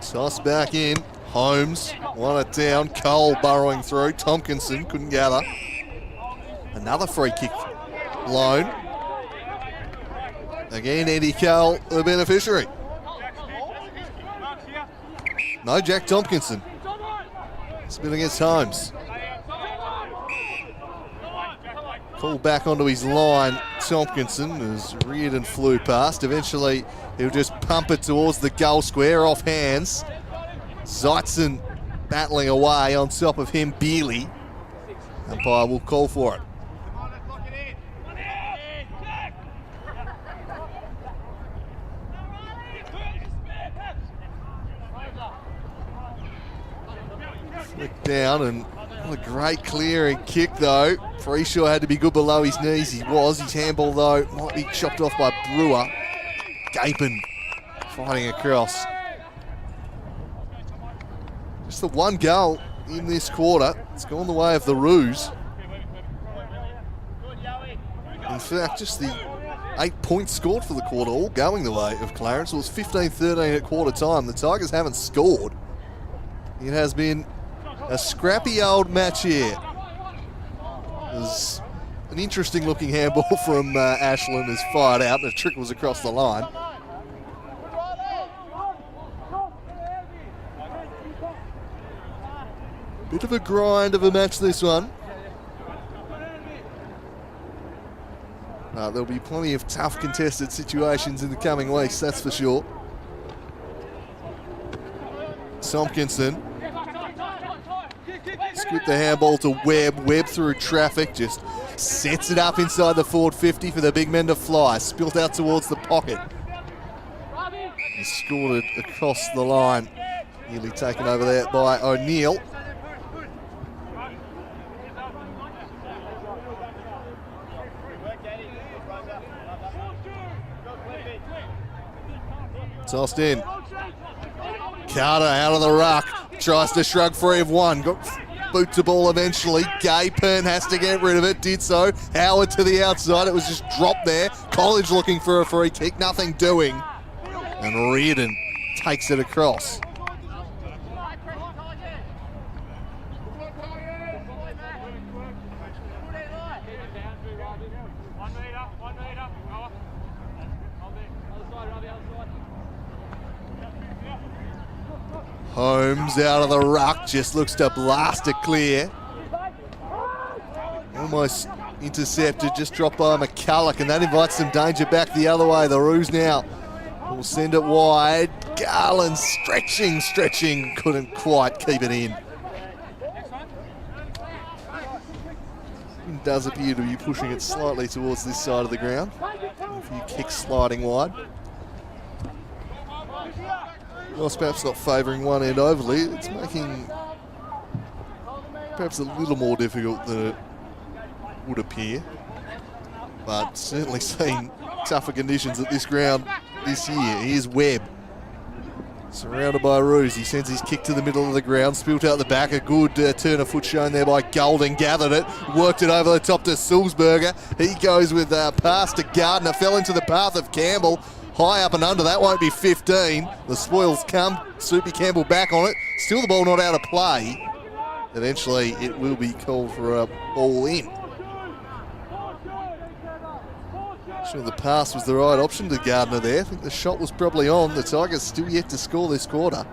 Toss back in. Holmes, won it down. Cole burrowing through. Tompkinson couldn't gather. Another free kick blown. Again, Eddie Cole, the beneficiary. No, Jack Tompkinson. Spin against Holmes. Called back onto his line. Tompkinson as Reardon flew past. Eventually, he'll just pump it towards the goal square off hands. Zeitzen battling away on top of him, Bealey. Umpire will call for it. Flick down and what a great clearing kick though. Freeshaw had to be good below his knees. He was. His handball though might be chopped off by Brewer. Gapin fighting across. Just the one goal in this quarter. It's gone the way of the Roos. In fact, just the 8 points scored for the quarter, all going the way of Clarence. It was 15-13 at quarter time. The Tigers haven't scored. It has been a scrappy old match here. There's an interesting looking handball from Ashland is fired out. The trick was across the line. Bit of a grind of a match, this one. There'll be plenty of tough contested situations in the coming weeks, that's for sure. Tompkinson. Scoop the handball to Webb. Webb through traffic, just sets it up inside the forward 50 for the big men to fly. Spilt out towards the pocket. He scored it across the line. Nearly taken over there by O'Neill. Tossed in. Carter out of the ruck. Tries to shrug free of one. Got boot to ball eventually. Gapin has to get rid of it. Did so. Howard to the outside. It was just dropped there. College looking for a free kick. Nothing doing. And Reardon takes it across. Holmes out of the ruck, just looks to blast it clear. Almost intercepted, just dropped by McCulloch, and that invites some danger back the other way. The Roos now will send it wide. Garland stretching, couldn't quite keep it in. It does appear to be pushing it slightly towards this side of the ground. A few kicks sliding wide. Well, it's perhaps not favouring one end overly. It's making perhaps a little more difficult than it would appear. But certainly seen tougher conditions at this ground this year. Here's Webb. Surrounded by Roos. He sends his kick to the middle of the ground. Spilt out the back. A good turn of foot shown there by Golding. Gathered it. Worked it over the top to Sulzberger. He goes with a pass to Gardner. Fell into the path of Campbell. High up and under, that won't be 15. The spoils come. Soupy Campbell back on it. Still the ball not out of play. Eventually it will be called for a ball in. Sure, the pass was the right option to Gardner there. I think the shot was probably on. The Tigers still yet to score this quarter.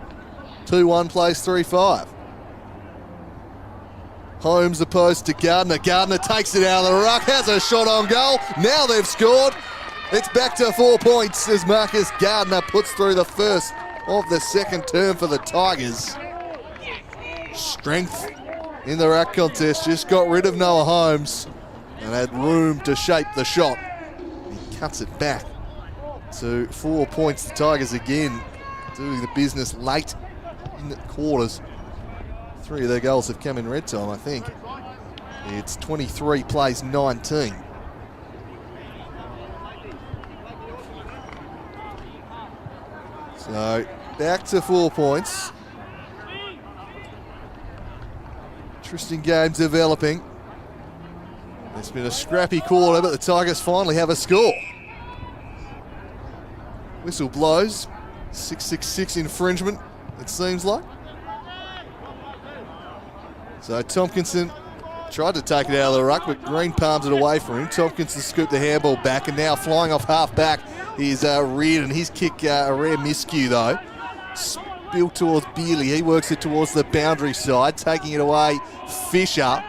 2-1 plays 3-5. Holmes opposed to Gardner. Gardner takes it out of the ruck, has a shot on goal. Now they've scored. It's back to 4 points as Marcus Gardner puts through the first of the second term for the Tigers. Strength in the ruck contest, just got rid of Noah Holmes and had room to shape the shot. He cuts it back to 4 points. The Tigers again doing the business late in the quarters. 3 of their goals have come in red time, I think. It's 23 plays 19. So back to 4 points. Interesting game developing. It's been a scrappy quarter, but the Tigers finally have a score. Whistle blows. 666 infringement, it seems like. So Tompkinson tried to take it out of the ruck, but Green palms it away from him. Tompkinson scooped the handball back, and now flying off half back is Reardon. His kick, a rare miscue though. Spilled towards Bealey. He works it towards the boundary side, taking it away. Fisher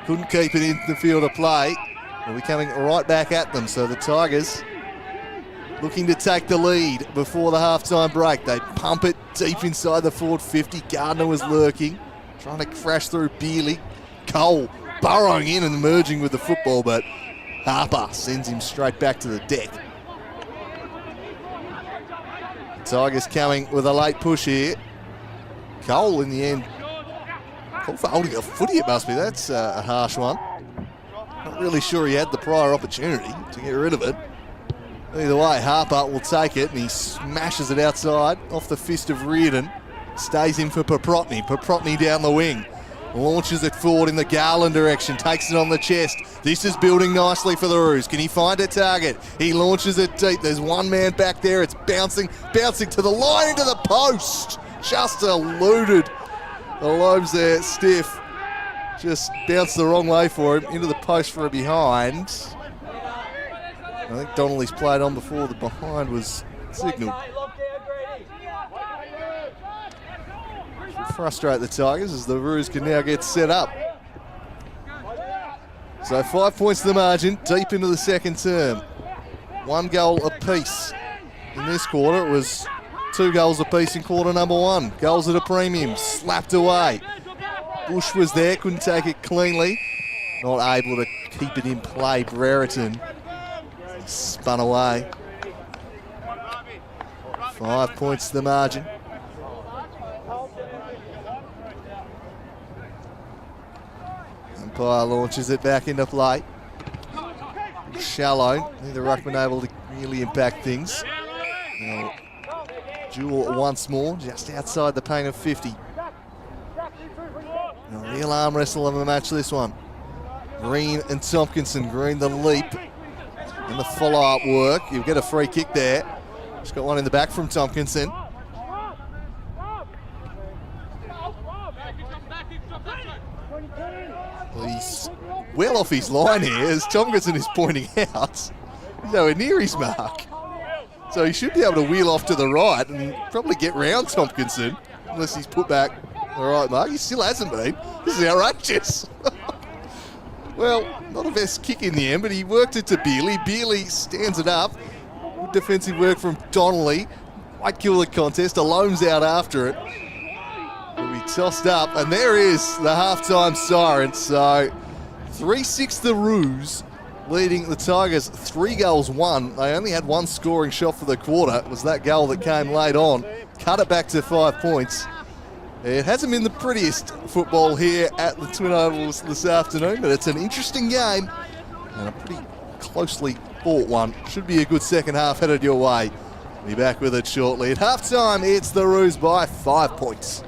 couldn't keep it in the field of play. We'll be coming right back at them. So the Tigers looking to take the lead before the halftime break. They pump it deep inside the forward 50. Gardner was lurking, trying to crash through Bealey. Cole burrowing in and merging with the football, but Harper sends him straight back to the deck. Tigers coming with a late push here. Cole in the end. Cole for holding a footy, it must be. That's a harsh one. Not really sure he had the prior opportunity to get rid of it. Either way, Harper will take it and he smashes it outside off the fist of Reardon. Stays in for Paprotny. Paprotny down the wing. Launches it forward in the Garland direction. Takes it on the chest. This is building nicely for the Roos. Can he find a target? He launches it deep. There's one man back there. It's bouncing to the line, into the post. Just eluded. The lobes there, stiff. Just bounced the wrong way for him. Into the post for a behind. I think Donnelly's played on before the behind was signalled. Frustrate the Tigers as the Roos can now get set up. So 5 points to the margin, deep into the second term. 1 goal apiece in this quarter. It was 2 goals apiece in quarter number 1. Goals at a premium, slapped away. Bush was there, couldn't take it cleanly. Not able to keep it in play, Brereton. Spun away. 5 points to the margin. Umpire launches it back into play. Shallow. Neither ruckman able to really impact things. Now, Jewell once more, just outside the paint of 50. A real arm wrestle of a match, this one. Green and Tompkinson. Green the leap and the follow-up work. You'll get a free kick there. Just got one in the back from Tompkinson. Well, he's well off his line here, as Tompkinson is pointing out. He's nowhere near his mark. So he should be able to wheel off to the right and probably get round Tompkinson, unless he's put back the right mark. He still hasn't been. This is outrageous. Well, not a best kick in the end, but he worked it to Bealey. Bealey stands it up. Good defensive work from Donnelly. Might kill the contest. Alome's out after it. Will be tossed up, and there is the halftime siren. So 3-6 the Roos, leading the Tigers 3-1. They only had 1 scoring shot for the quarter. It was that goal that came late on. Cut it back to 5 points. It hasn't been the prettiest football here at the Twin Ovals this afternoon, but it's an interesting game and a pretty closely fought one. Should be a good second half headed your way. Be back with it shortly. At halftime, it's the Roos by 5 points.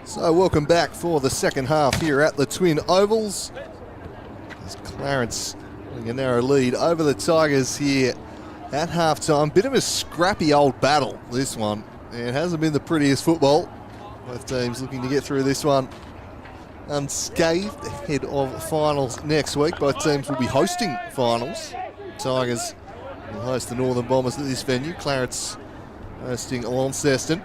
So welcome back for the second half here at the Twin Ovals. As Clarence getting a narrow lead over the Tigers here at halftime. Bit of a scrappy old battle, this one. It hasn't been the prettiest football. Both teams looking to get through this one unscathed ahead of finals next week. Both teams will be hosting finals. Tigers will host the Northern Bombers at this venue. Clarence hosting Launceston.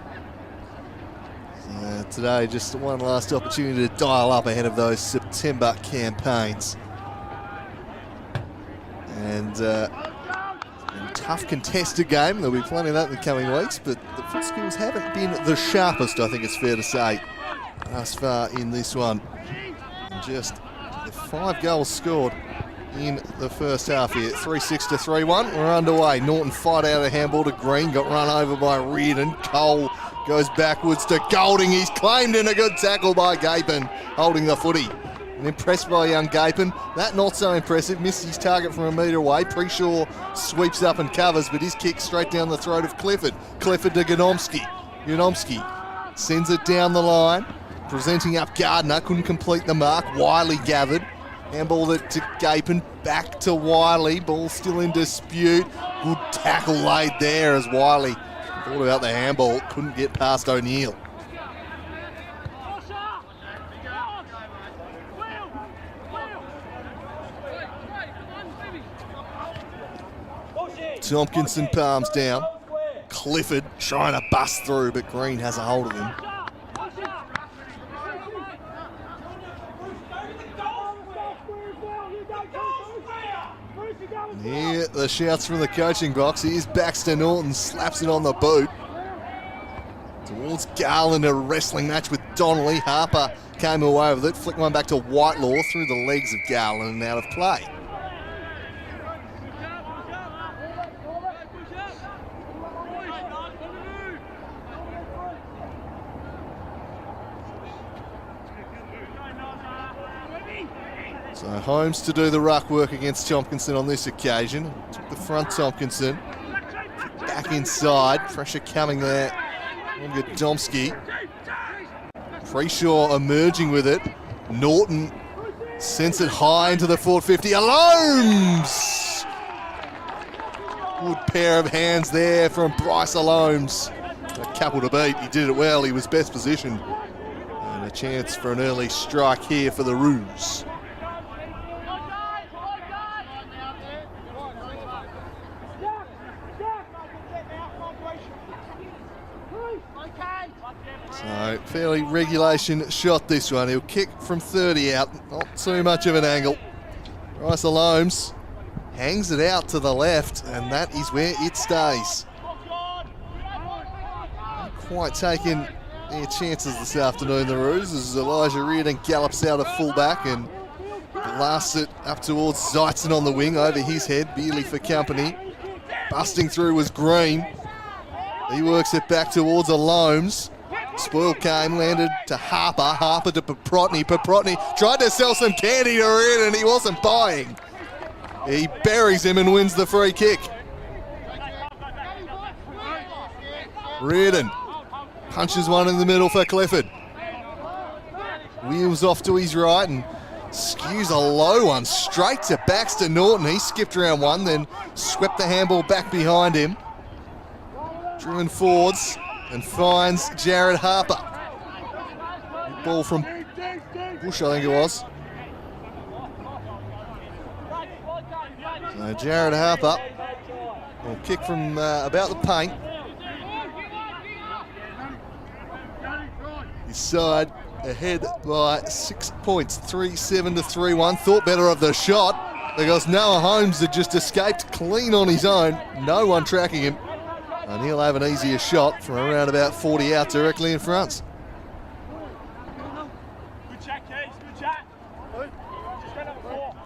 Today, just one last opportunity to dial up ahead of those September campaigns. And a tough contested game. There'll be plenty of that in the coming weeks, but the foot skills haven't been the sharpest, I think it's fair to say, thus far in this one. And just the 5 goals scored in the first half here. 3-6 to 3-1. We're underway. Norton fight out a handball to Green. Got run over by Reardon. Cole goes backwards to Golding. He's claimed in a good tackle by Gapin, holding the footy. And impressed by young Gapin. That not so impressive. Missed his target from a metre away. Preshaw sweeps up and covers, but his kick straight down the throat of Clifford. Clifford to Ganomski. Ganomski sends it down the line. Presenting up Gardner. Couldn't complete the mark. Wiley gathered. Handballed it to Gapin. Back to Wiley. Ball still in dispute. Good tackle laid there as Wiley thought about the handball. Couldn't get past O'Neill. Tompkinson palms down. Clifford trying to bust through, but Green has a hold of him. Here, the shouts from the coaching box. Here's Baxter Norton, slaps it on the boot. Towards Garland, a wrestling match with Donnelly. Harper came away with it, flicked one back to Whitelaw through the legs of Garland and out of play. So Holmes to do the ruck work against Tompkinson on this occasion. Took the front Tompkinson. Back inside. Pressure coming there on Gadomski. Preshaw emerging with it. Norton sends it high into the 450. Alomes! Good pair of hands there from Bryce Alomes. A couple to beat. He did it well. He was best positioned. And a chance for an early strike here for the Roos. So, fairly regulation shot this one. He'll kick from 30 out. Not too much of an angle. Bryce Alomes hangs it out to the left, and that is where it stays. Not quite taking their chances this afternoon, the Roos, as Elijah Reardon gallops out of fullback and blasts it up towards Zeitzen on the wing, over his head, Beerley for company. Busting through was Green. He works it back towards Alomes. Spoil came, landed to Harper. Harper to Paprotny. Paprotny tried to sell some candy to Reardon, and he wasn't buying. He buries him and wins the free kick. Reardon punches one in the middle for Clifford. Wheels off to his right and skews a low one straight to Baxter Norton. He skipped around one, then swept the handball back behind him. Drew forwards and finds Jared Harper. Ball from Bush, I think it was. So Jared Harper will kick from about the paint. His side ahead by 6 points, 3-7 to 3-1. Thought better of the shot because Noah Holmes had just escaped clean on his own. No one tracking him. And he'll have an easier shot from around about 40 out directly in front.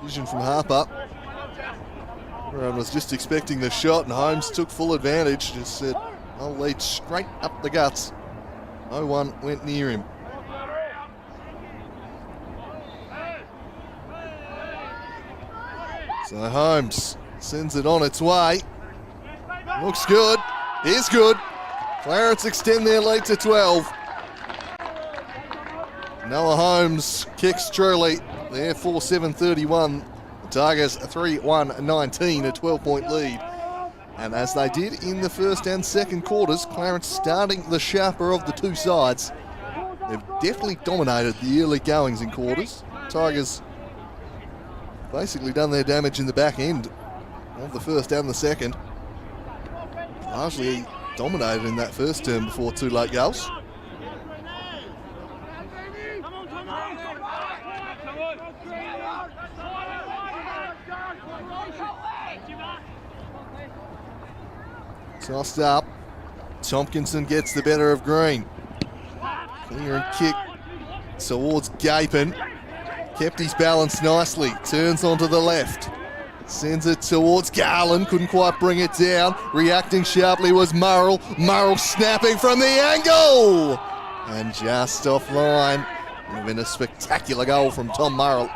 Vision from Harper. Everyone was just expecting the shot, and Holmes took full advantage. Just said, I'll lead straight up the guts. No one went near him. So Holmes sends it on its way. Looks good. Is good. Clarence extend their lead to 12. Noah Holmes kicks truly. Therefore 7:31. The Tigers 3-1-19, a 12-point lead. And as they did in the first and second quarters, Clarence starting the sharper of the two sides. They've definitely dominated the early goings in quarters. Tigers basically done their damage in the back end of the first and the second. Largely dominated in that first term before 2 late goals. Tossed up. Tompkinson gets the better of Green. Clear and kick towards Gapin. Kept his balance nicely. Turns onto the left. Sends it towards Garland. Couldn't quite bring it down. Reacting sharply was Murrell. Murrell snapping from the angle. And just offline. Would have been a spectacular goal from Tom Murrell.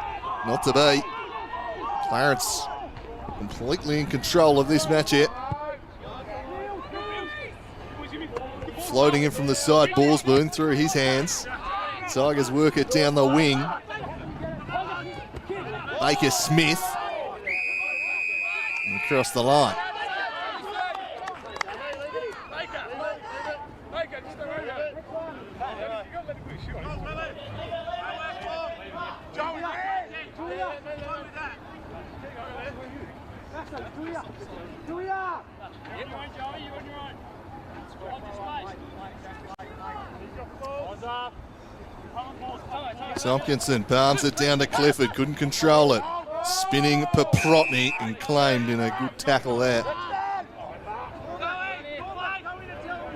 Not to be. Clarence completely in control of this match here. Floating in from the side, Ballsboon through his hands. Tigers work it down the wing. Baker Smith. And across the line. Tompkinson palms it down to Clifford, couldn't control it. Spinning Paprotny and claimed in a good tackle there.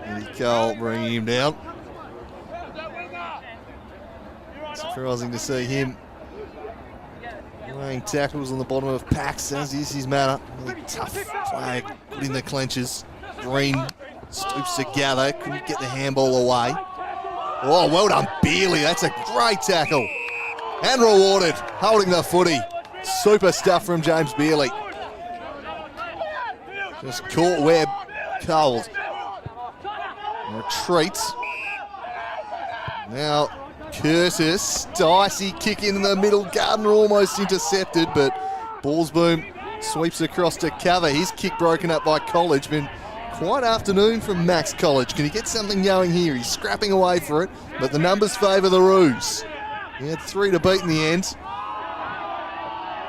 Eddie Cole bringing him down. Surprising to see him laying tackles on the bottom of packs, as is his manner. Really tough play, good in the clenches. Green stoops to gather, couldn't get the handball away. Oh, well done, Beerley. That's a great tackle. And rewarded, holding the footy. Super stuff from James Beerley. Just caught Webb cold. Retreats. Now Curtis, dicey kick in the middle. Gardner almost intercepted, but Ballsboom sweeps across to cover. His kick broken up by College. Been quite afternoon from Max College. Can he get something going here? He's scrapping away for it, but the numbers favour the Roos. He had 3 to beat in the end.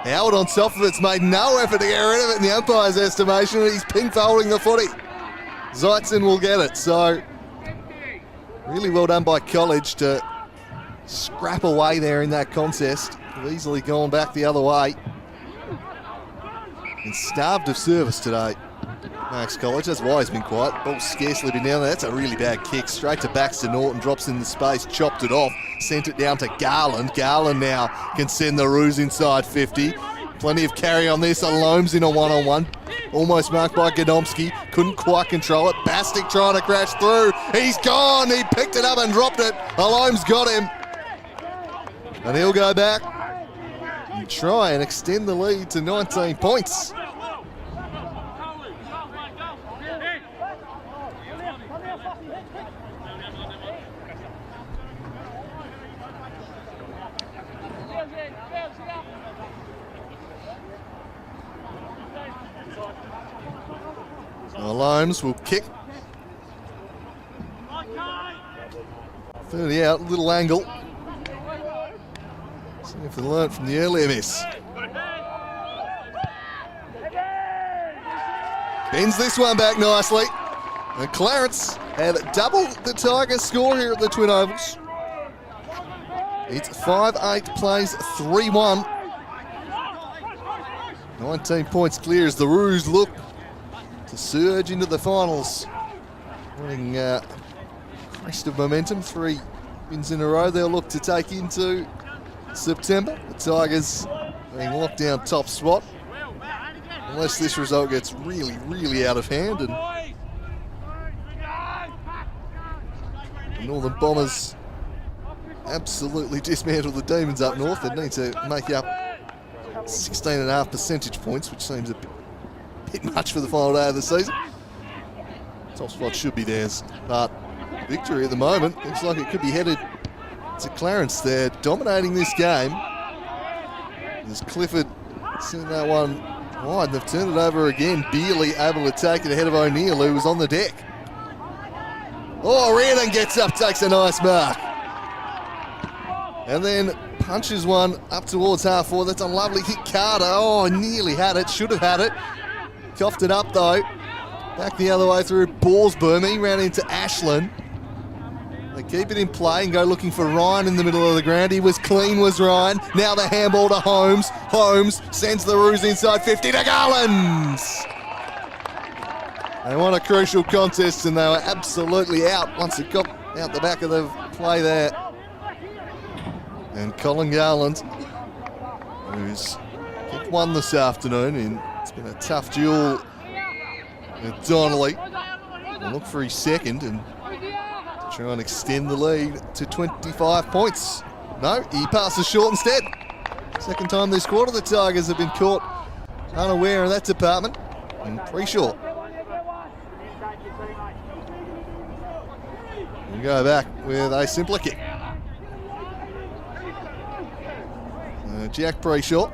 Howard on top of it's made no effort to get rid of it in the umpire's estimation. He's ping-folding the footy. Zeitzen will get it. So really well done by College to scrap away there in that contest. Could easily gone back the other way. And starved of service today, Max College. That's why he's been quiet. Ball's scarcely been down there. That's a really bad kick. Straight to Baxter Norton. Drops in the space. Chopped it off. Sent it down to Garland. Garland now can send the Roos inside 50. Plenty of carry on this. Alome's in a one-on-one. Almost marked by Godomski. Couldn't quite control it. Bastic trying to crash through. He's gone. He picked it up and dropped it. Alome's got him. And he'll go back and try and extend the lead to 19 points. Alomes will kick. 30 out, little angle. See if they learnt from the earlier miss. Bends this one back nicely. And Clarence have doubled the Tigers' score here at the Twin Ovals. It's 5-8 plays 3-1. 19 points clear as the Roos look to surge into the finals. Running crest of momentum, 3 wins in a row they'll look to take into September. The Tigers being locked down top spot. Unless this result gets really, really out of hand and the Northern Bombers absolutely dismantle the Demons up north. They need to make up 16.5 percentage points, which seems a bit much for the final day of the season. Top spot should be theirs, but victory at the moment looks like it could be headed to Clarence. They're dominating this game. As Clifford sent that one wide, they've turned it over again. Beerley able to take it ahead of O'Neill, who was on the deck. Oh, Rhiannon gets up, takes a nice mark. And then punches one up towards half forward. That's a lovely hit. Carter, oh, nearly had it, should have had it. Coughed it up though. Back the other way through Borsboom. He ran into Ashland. They keep it in play and go looking for Ryan in the middle of the ground. He was clean, was Ryan. Now the handball to Holmes. Holmes sends the Roos inside 50 to Garlands. They won a crucial contest and they were absolutely out once it got out the back of the play there. And Colin Garland, who's kicked one this afternoon, and it's been a tough duel with Donnelly. We'll look for his second and try and extend the lead to 25 points. No, he passes short instead. Second time this quarter the Tigers have been caught unaware in that department, and pretty short. We go back with a simpler kick. Jack pretty short.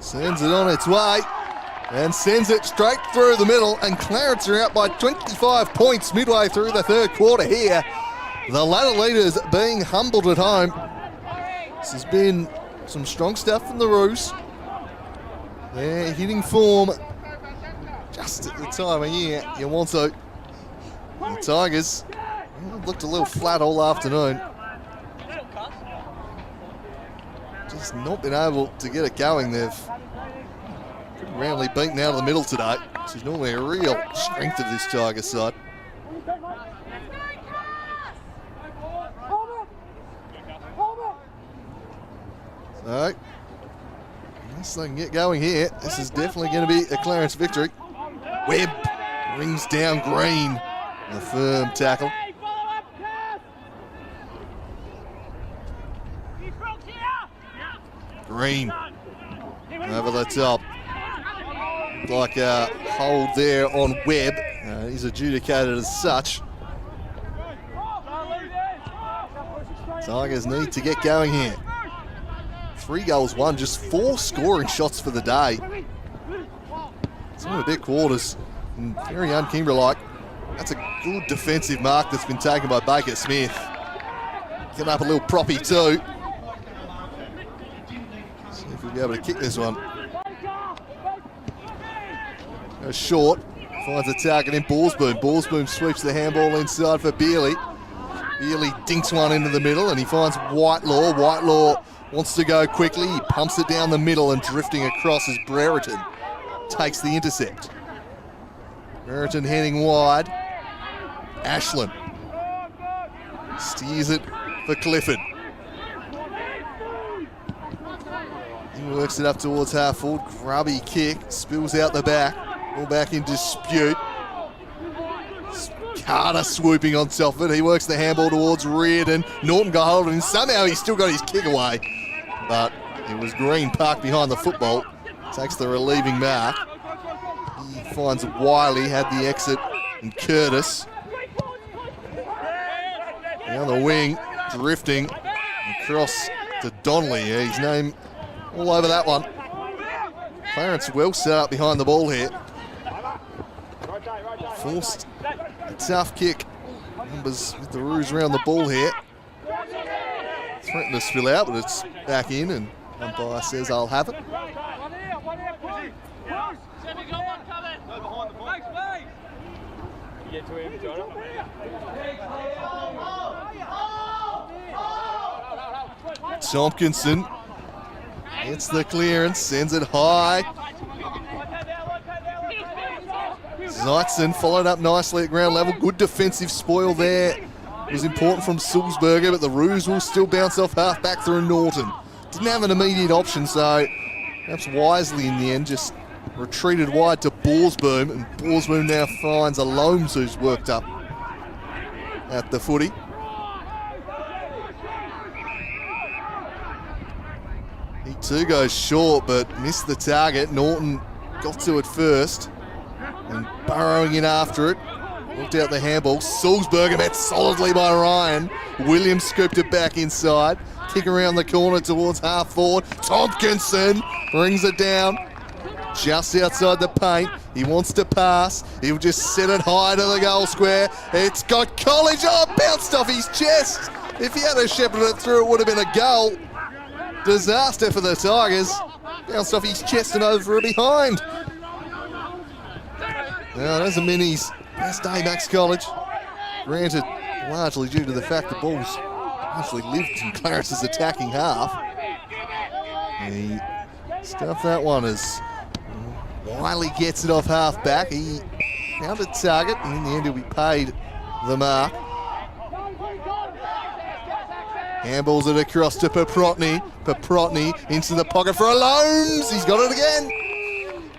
Sends it on its way and sends it straight through the middle, and Clarence are out by 25 points midway through the third quarter here. The ladder leaders being humbled at home. This has been some strong stuff from the Roos. They're hitting form just at the time of year you want to. The Tigers looked a little flat all afternoon. Just not been able to get it going. They've pretty roundly beaten out of the middle today, which is normally a real strength of this Tigers side. So, unless they can get going here, this is definitely going to be a Clarence victory. Webb brings down Green. A firm tackle. Green over the top. Like a hold there on Webb. He's adjudicated as such. Tigers need to get going here. 3 goals won, just 4 scoring shots for the day. Some of the big quarters, and very un-Kingborough-like. That's a good defensive mark that's been taken by Baker Smith. Getting up a little proppy too. See if we'll be able to kick this one. Goes short, finds a target in Borsboom. Borsboom sweeps the handball inside for Beerley. Beerley dinks one into the middle and he finds Whitelaw. Whitelaw wants to go quickly. He pumps it down the middle and drifting across is Brereton. Takes the intercept. Brereton heading wide. Ashland steers it for Clifford. He works it up towards half forward. Grubby kick, spills out the back. All back in dispute. Carter swooping on top of it. He works the handball towards Reardon. Norton got hold of him. Somehow he's still got his kick away. But it was Green parked behind the football. Takes the relieving mark. He finds Wiley, had the exit, and Curtis. Down the wing, drifting across to Donnelly. Yeah, his name all over that one. Clarence well set up behind the ball here. Forced a tough kick. Numbers with the Roos around the ball here. Threatened to spill out, but it's back in, and umpire says I'll have it. Tompkinson gets the clearance, sends it high. Zeitzen followed up nicely at ground level. Good defensive spoil there. It was important from Sulzberger, but the Roos will still bounce off half back through Norton. Didn't have an immediate option, so perhaps wisely in the end just retreated wide to Borsboom, and Borsboom now finds a Loams who's worked up at the footy. He too goes short, but missed the target. Norton got to it first and burrowing in after it. Looked out the handball. Sulzberger met solidly by Ryan. Williams scooped it back inside. Kick around the corner towards half forward. Tompkinson brings it down. just outside the paint. He wants to pass. He'll just set it high to the goal square. It's got College. Oh, bounced off his chest. If he had shepherded it through, it would have been a goal. Disaster for the Tigers. Bounced off his chest and over a behind. Now, doesn't mean he's best day, Max College. Granted, largely due to the fact the ball's actually lived in Clarence's attacking half. He stuffed that one as Wiley gets it off half back. He found a target, and in the end he'll be paid the mark. Handballs it across to Paprotny. Paprotny into the pocket for Alomes. He's got it again.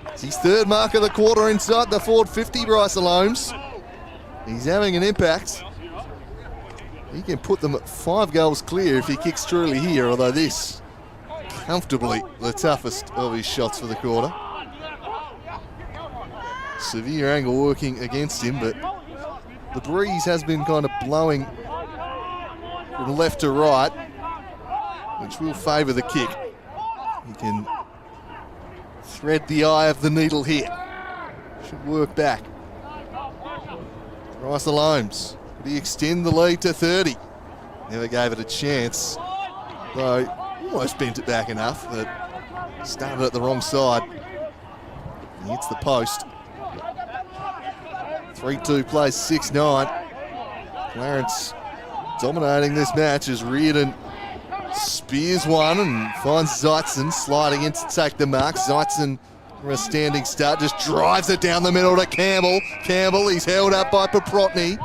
It's his third mark of the quarter inside the forward 50, Bryce Alomes. He's having an impact. He can put them at 5 goals clear if he kicks truly here, although this comfortably the toughest of his shots for the quarter. Severe angle working against him, but the breeze has been kind of blowing from left to right, which will favour the kick. He can thread the eye of the needle here. Should work back. Bryce Alomes, did he extend the lead to 30? Never gave it a chance, though almost bent it back enough, but started at the wrong side. He hits the post. 3-2 plays 6-9. Clarence dominating this match as Reardon spears one and finds Zeitzen sliding in to take the mark. Zeitzen from a standing start just drives it down the middle to Campbell. Campbell, he's held up by Paprotny.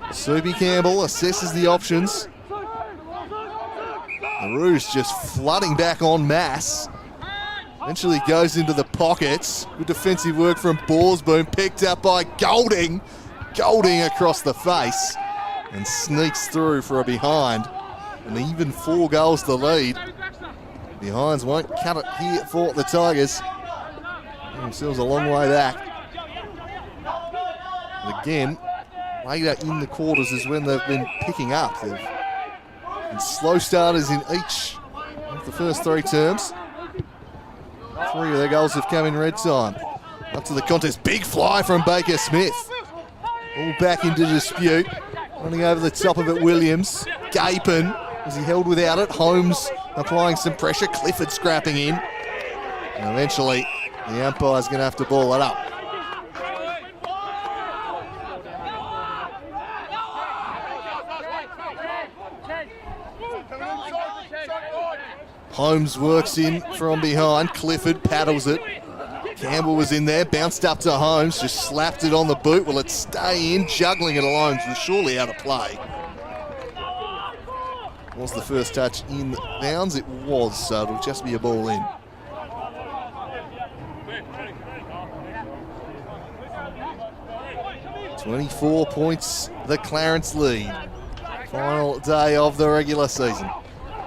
Subi Campbell assesses the options. The Roos just flooding back en masse. Eventually goes into the pockets. Good defensive work from Borsboom, picked up by Golding. Golding across the face and sneaks through for a behind. And even 4 goals to lead. Behinds won't cut it here for the Tigers. Themselves a long way back. And again, later in the quarters is when they've been picking up. They've been slow starters in each of the first 3 terms. 3 of their goals have come in red time. Up to the contest, big fly from Baker Smith. All back into dispute. Running over the top of it, Williams. Gapin, as he held without it. Holmes applying some pressure. Clifford scrapping in. And eventually, the umpire's going to have to ball it up. Holmes works in from behind. Clifford paddles it. Campbell was in there, bounced up to Holmes, just slapped it on the boot. Will it stay in? Juggling it alone, was surely out of play. Was the first touch in bounds? It was, so it'll just be a ball in. "24 points, the Clarence lead. Final day of the regular season.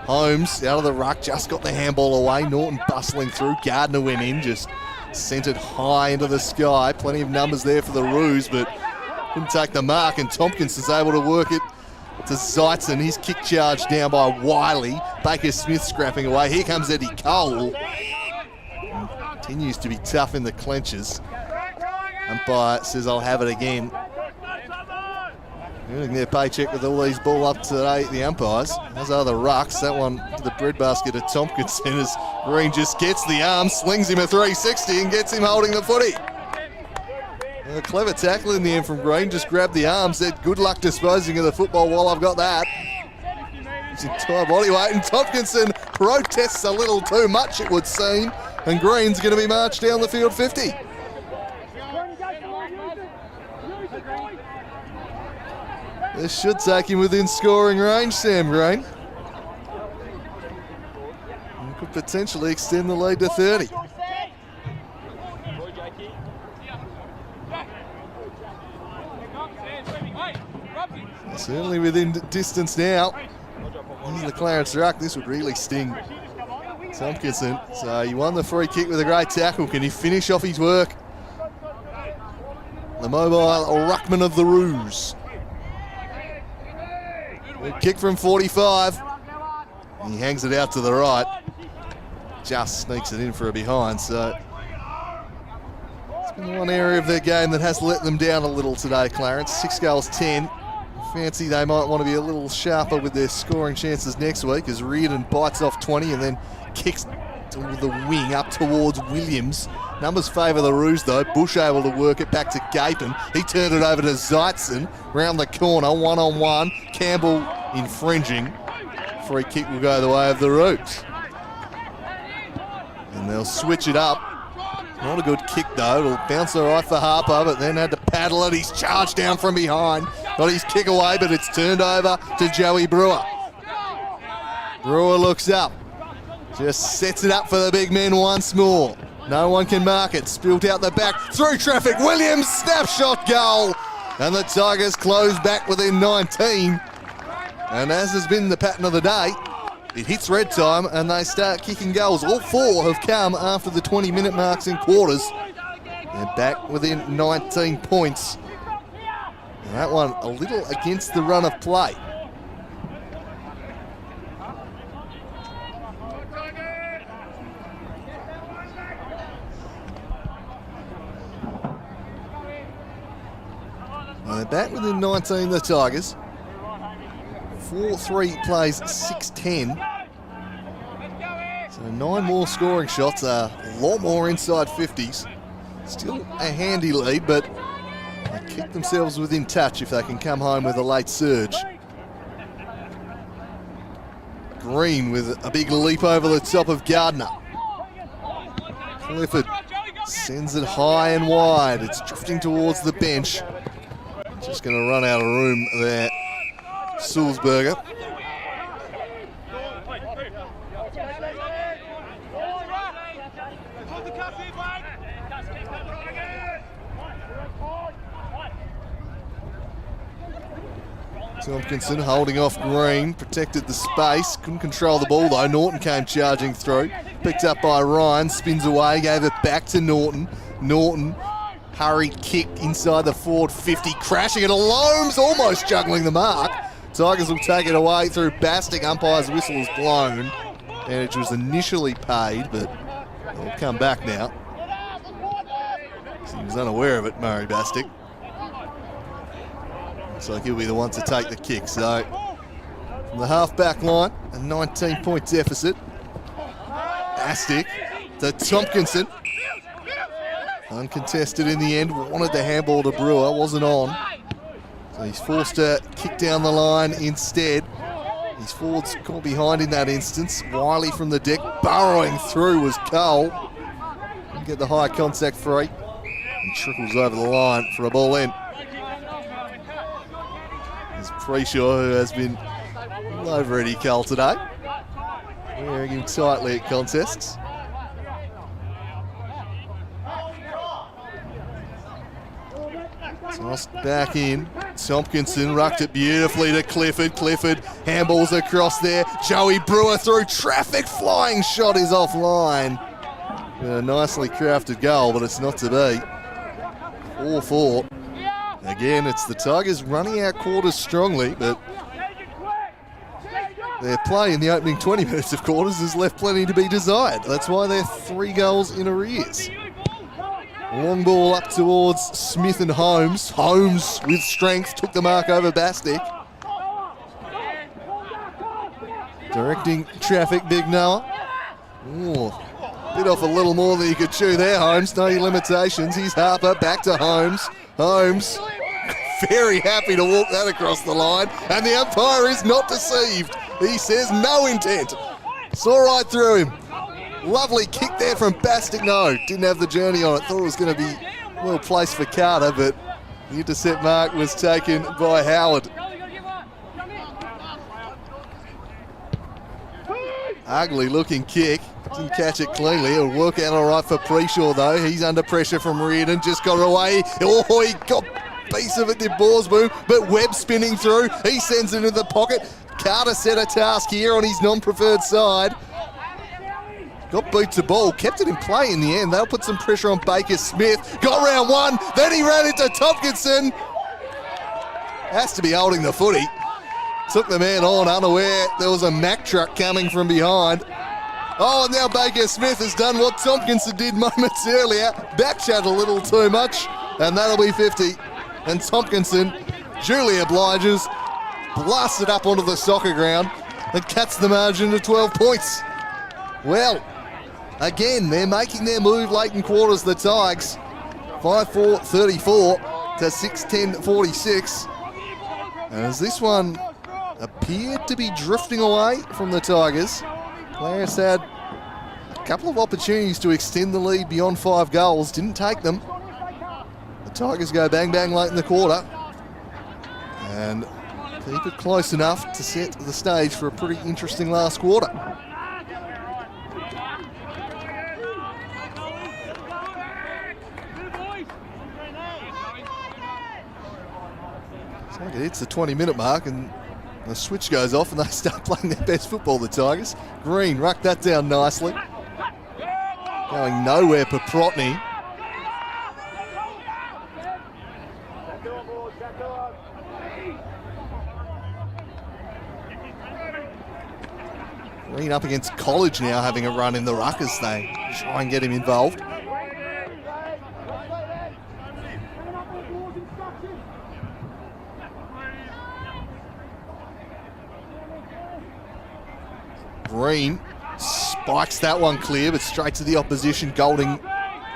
Holmes out of the ruck, just got the handball away. Norton bustling through. Gardner went in, just sent it high into the sky. Plenty of numbers there for the Roos, but couldn't take the mark, and Tompkins is able to work it to Zeitzen. His kick charge down by Wiley. Baker Smith scrapping away. Here comes Eddie Cole. Continues to be tough in the clenches. Umpire says, I'll have it again. Earning their paycheck with all these ball up today, the umpires. Those are the rucks. That one to the breadbasket of Tompkinson as Green just gets the arm, slings him a 360 and gets him holding the footy. A clever tackle in the end from Green. Just grabbed the arm, said, good luck disposing of the football while I've got that. His entire body weight, and Tompkinson protests a little too much, it would seem. And Green's going to be marched down the field 50. This should take him within scoring range, Sam Green. And could potentially extend the lead to 30. Certainly within distance now. Here's the Clarence ruck. This would really sting Tompkinson. So he won the free kick with a great tackle. Can he finish off his work? The mobile ruckman of the Roos. Good kick from 45. He hangs it out to the right. just sneaks it in for a behind. So it's been one area of their game that has let them down a little today, Clarence. 6 goals, 10. Fancy they might want to be a little sharper with their scoring chances next week as Reardon bites off 20 and then kicks to the wing up towards Williams. Numbers favour the Roos though. Bush able to work it back to Gapin. He turned it over to Zeitzen. Round the corner, one-on-one. Campbell infringing. Free kick will go the way of the Roos. And they'll switch it up. Not a good kick though. It'll bounce all right for Harper, but then had to paddle it. He's charged down from behind. Got his kick away, but it's turned over to Joey Brewer. Brewer looks up. Just sets it up for the big men once more. No one can mark it. Spilt out the back. Through traffic. Williams, snapshot goal. And the Tigers close back within 19. And as has been the pattern of the day, it hits red time and they start kicking goals. All 4 have come after the 20-minute marks in quarters. They're back within 19 points. And that one a little against the run of play. And they're back within 19, the Tigers. 4-3 plays 6-10. So 9 more scoring shots, a lot more inside 50s. Still a handy lead, but they keep themselves within touch if they can come home with a late surge. Green with a big leap over the top of Gardner. Clifford sends it high and wide. It's drifting towards the bench. Just going to run out of room there. Sulzberger. Tompkinson holding off Green, protected the space, couldn't control the ball though. Norton came charging through, picked up by Ryan, spins away, gave it back to Norton. Norton, hurried kick inside the forward 50, crashing it. Loams almost juggling the mark. Tigers will take it away through Bastic. Umpire's whistle is blown. Advantage was initially paid, but they'll come back now. He was unaware of it, Murray Bastic. Looks like he'll be the one to take the kick. So, from the half-back line, a 19-point deficit. Bastic to Tompkinson. Uncontested in the end. Wanted the handball to Brewer, wasn't on. So he's forced to kick down the line instead. His forwards caught behind in that instance. Wiley from the deck, burrowing through was Cole. Didn't get the high contact free. And trickles over the line for a ball in. There's Preshaw, who has been all over Eddie Cole today. Wearing him tightly at contests. Tossed back in. Tompkinson rucked it beautifully to Clifford. Clifford handballs across there. Joey Brewer through traffic. Flying shot is offline. A nicely crafted goal, but it's not to be. 4-4. Again, it's the Tigers running out quarters strongly, but their play in the opening 20 minutes of quarters has left plenty to be desired. That's why they're 3 goals in arrears. Long ball up towards Smith and Holmes. Holmes with strength took the mark over Bastic. Directing traffic, Big Noah. Ooh, bit off a little more than you could chew there, Holmes. No limitations. Here's Harper, back to Holmes. Holmes, very happy to walk that across the line. And the umpire is not deceived. He says no intent. Saw right through him. Lovely kick there from Bastic. No, didn't have the journey on it. Thought it was going to be well placed for Carter, but the intercept mark was taken by Howard. Ugly looking kick. Didn't catch it cleanly. It'll work out all right for Preshaw though. He's under pressure from Reardon. Just got away. Oh, he got a piece of it, did Borsboom, but Webb spinning through. He sends it into the pocket. Carter set a task here on his non-preferred side. Got beat to ball, kept it in play in the end. They'll put some pressure on Baker Smith. Got round one, then he ran into Tompkinson. Has to be holding the footy. Took the man on, unaware there was a Mack truck coming from behind. Oh, and now Baker Smith has done what Tompkinson did moments earlier. Backchat a little too much, and that'll be 50. And Tompkinson duly obliges, blasts it up onto the soccer ground, and cuts the margin to 12 points. Well, again, they're making their move late in quarters, the Tigers. 5-4-34 to 6-10-46. As this one appeared to be drifting away from the Tigers, Clarence had a couple of opportunities to extend the lead beyond 5 goals, didn't take them. The Tigers go bang bang late in the quarter and keep it close enough to set the stage for a pretty interesting last quarter. So it hits the 20-minute mark and the switch goes off and they start playing their best football, the Tigers. Green rucked that down nicely. Going nowhere, Paprotny. Green up against College now, having a run in the ruck as they try and get him involved. Green spikes that one clear, but straight to the opposition. Golding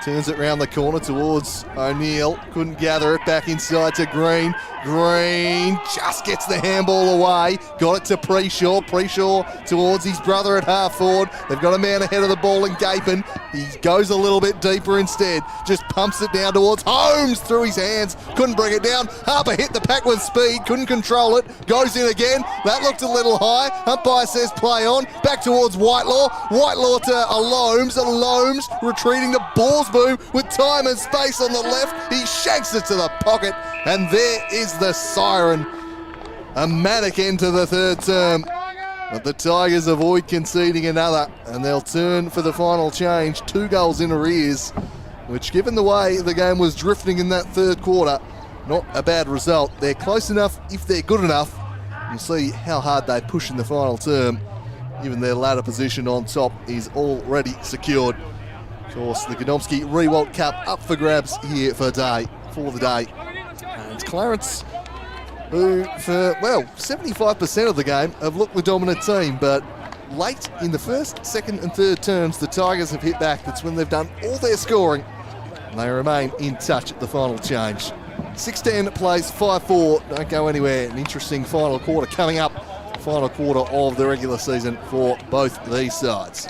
turns it round the corner towards O'Neill. Couldn't gather it back inside to Green. Green just gets the handball away. Got it to Preshaw. Preshaw towards his brother at half forward. They've got a man ahead of the ball in Gapin. He goes a little bit deeper instead. Just pumps it down towards Holmes through his hands. Couldn't bring it down. Harper hit the pack with speed. Couldn't control it. Goes in again. That looked a little high. Umpire says play on. Back towards Whitelaw. Whitelaw to Alomes. Alomes retreating to Borsboo with time and space on the left. He shanks it to the pocket. And there is the siren. A manic end to the third term. But the Tigers avoid conceding another, and they'll turn for the final change. 2 goals in arrears, which, given the way the game was drifting in that third quarter, not a bad result. They're close enough if they're good enough. You'll see how hard they push in the final term. Even their ladder position on top is already secured. Of course, the Godomsky Rewalt Cup up for grabs here for the day. And Clarence, who for, 75% of the game have looked the dominant team, but late in the first, second and third terms, the Tigers have hit back. That's when they've done all their scoring, and they remain in touch at the final change. 6-10 plays 5-4, don't go anywhere. An interesting final quarter coming up, final quarter of the regular season for both these sides.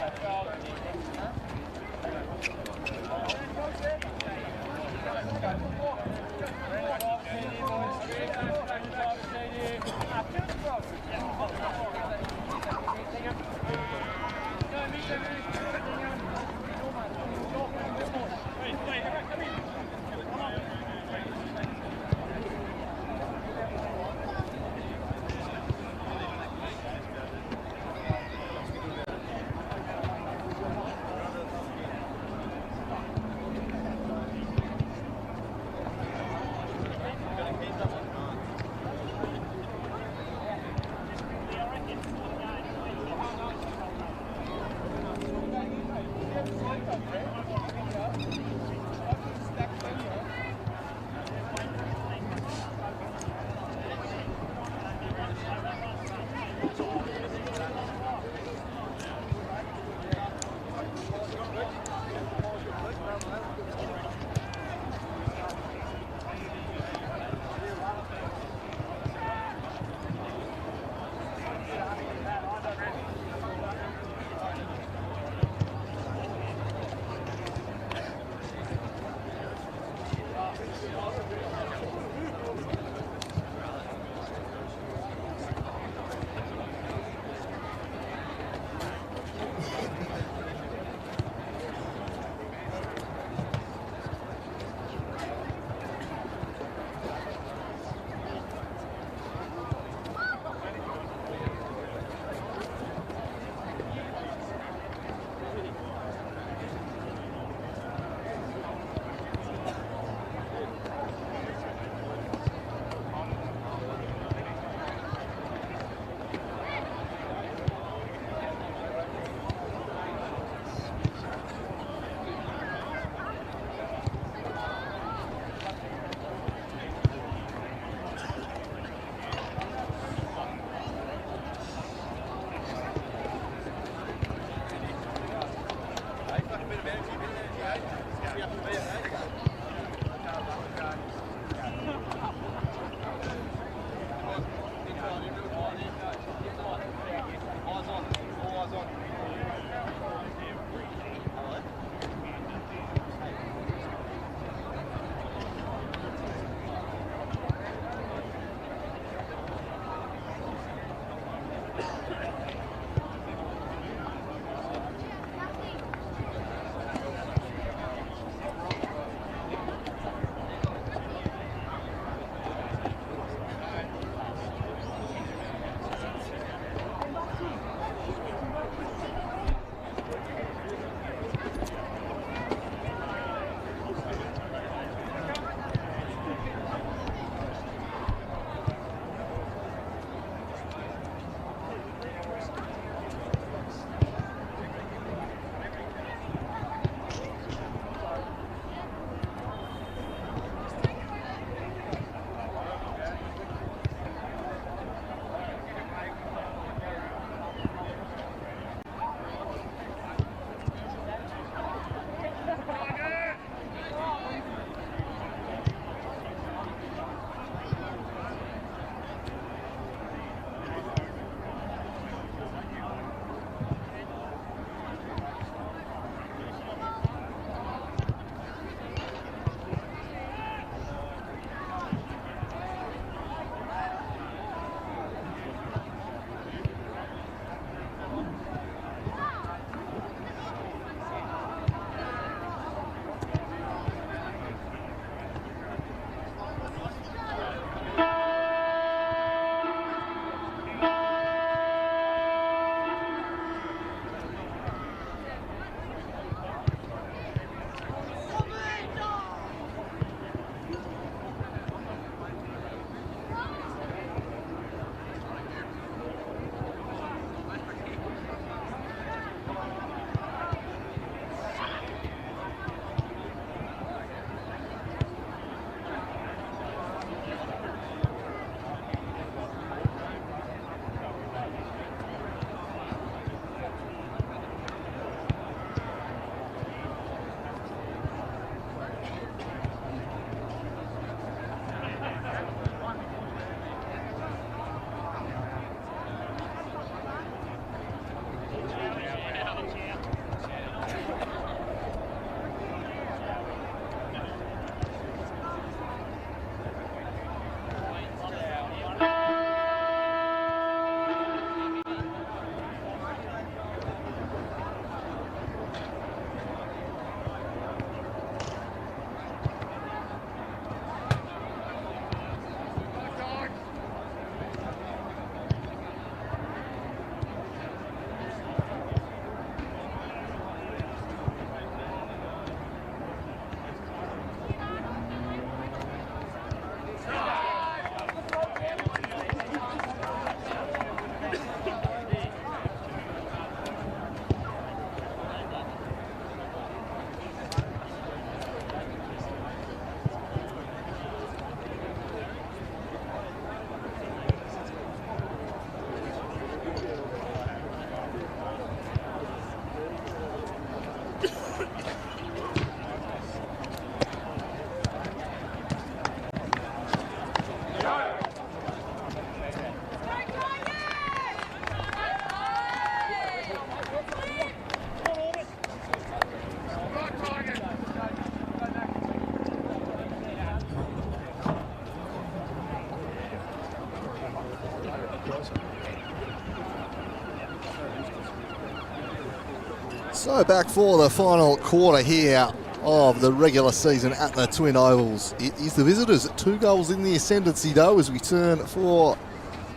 So back for the final quarter here of the regular season at the Twin Ovals. It is the visitors, 2 goals in the ascendancy though as we turn for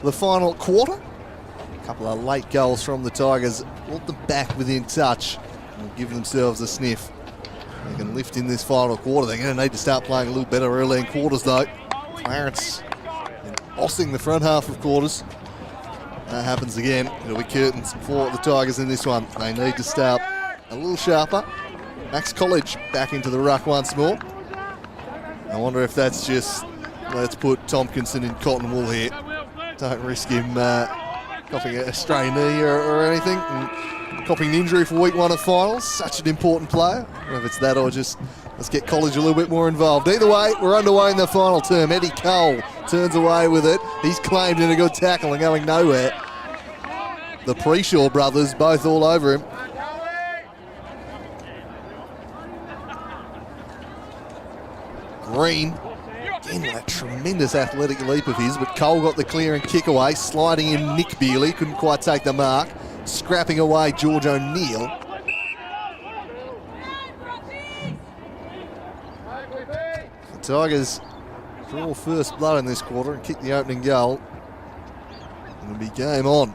the final quarter. A couple of late goals from the Tigers brought them back within touch and give themselves a sniff. They can lift in this final quarter. They're going to need to start playing a little better early in quarters though. Clarence bossing the front half of quarters. That happens again. It'll be curtains for the Tigers in this one. They need to start a little sharper. Max College back into the ruck once more. I wonder if that's just, let's put Tompkinson in cotton wool here. Don't risk him copping a stray knee or anything. And copping an injury for week 1 of finals. Such an important player. I don't know if it's that or just let's get College a little bit more involved. Either way, we're underway in the final term. Eddie Cole turns away with it. He's claimed in a good tackle and going nowhere. The Preshaw brothers both all over him. Green, again, that tremendous athletic leap of his, but Cole got the clear and kick away, sliding in Nick Bealey, couldn't quite take the mark, scrapping away George O'Neill. The Tigers draw first blood in this quarter and kick the opening goal. It'll be game on.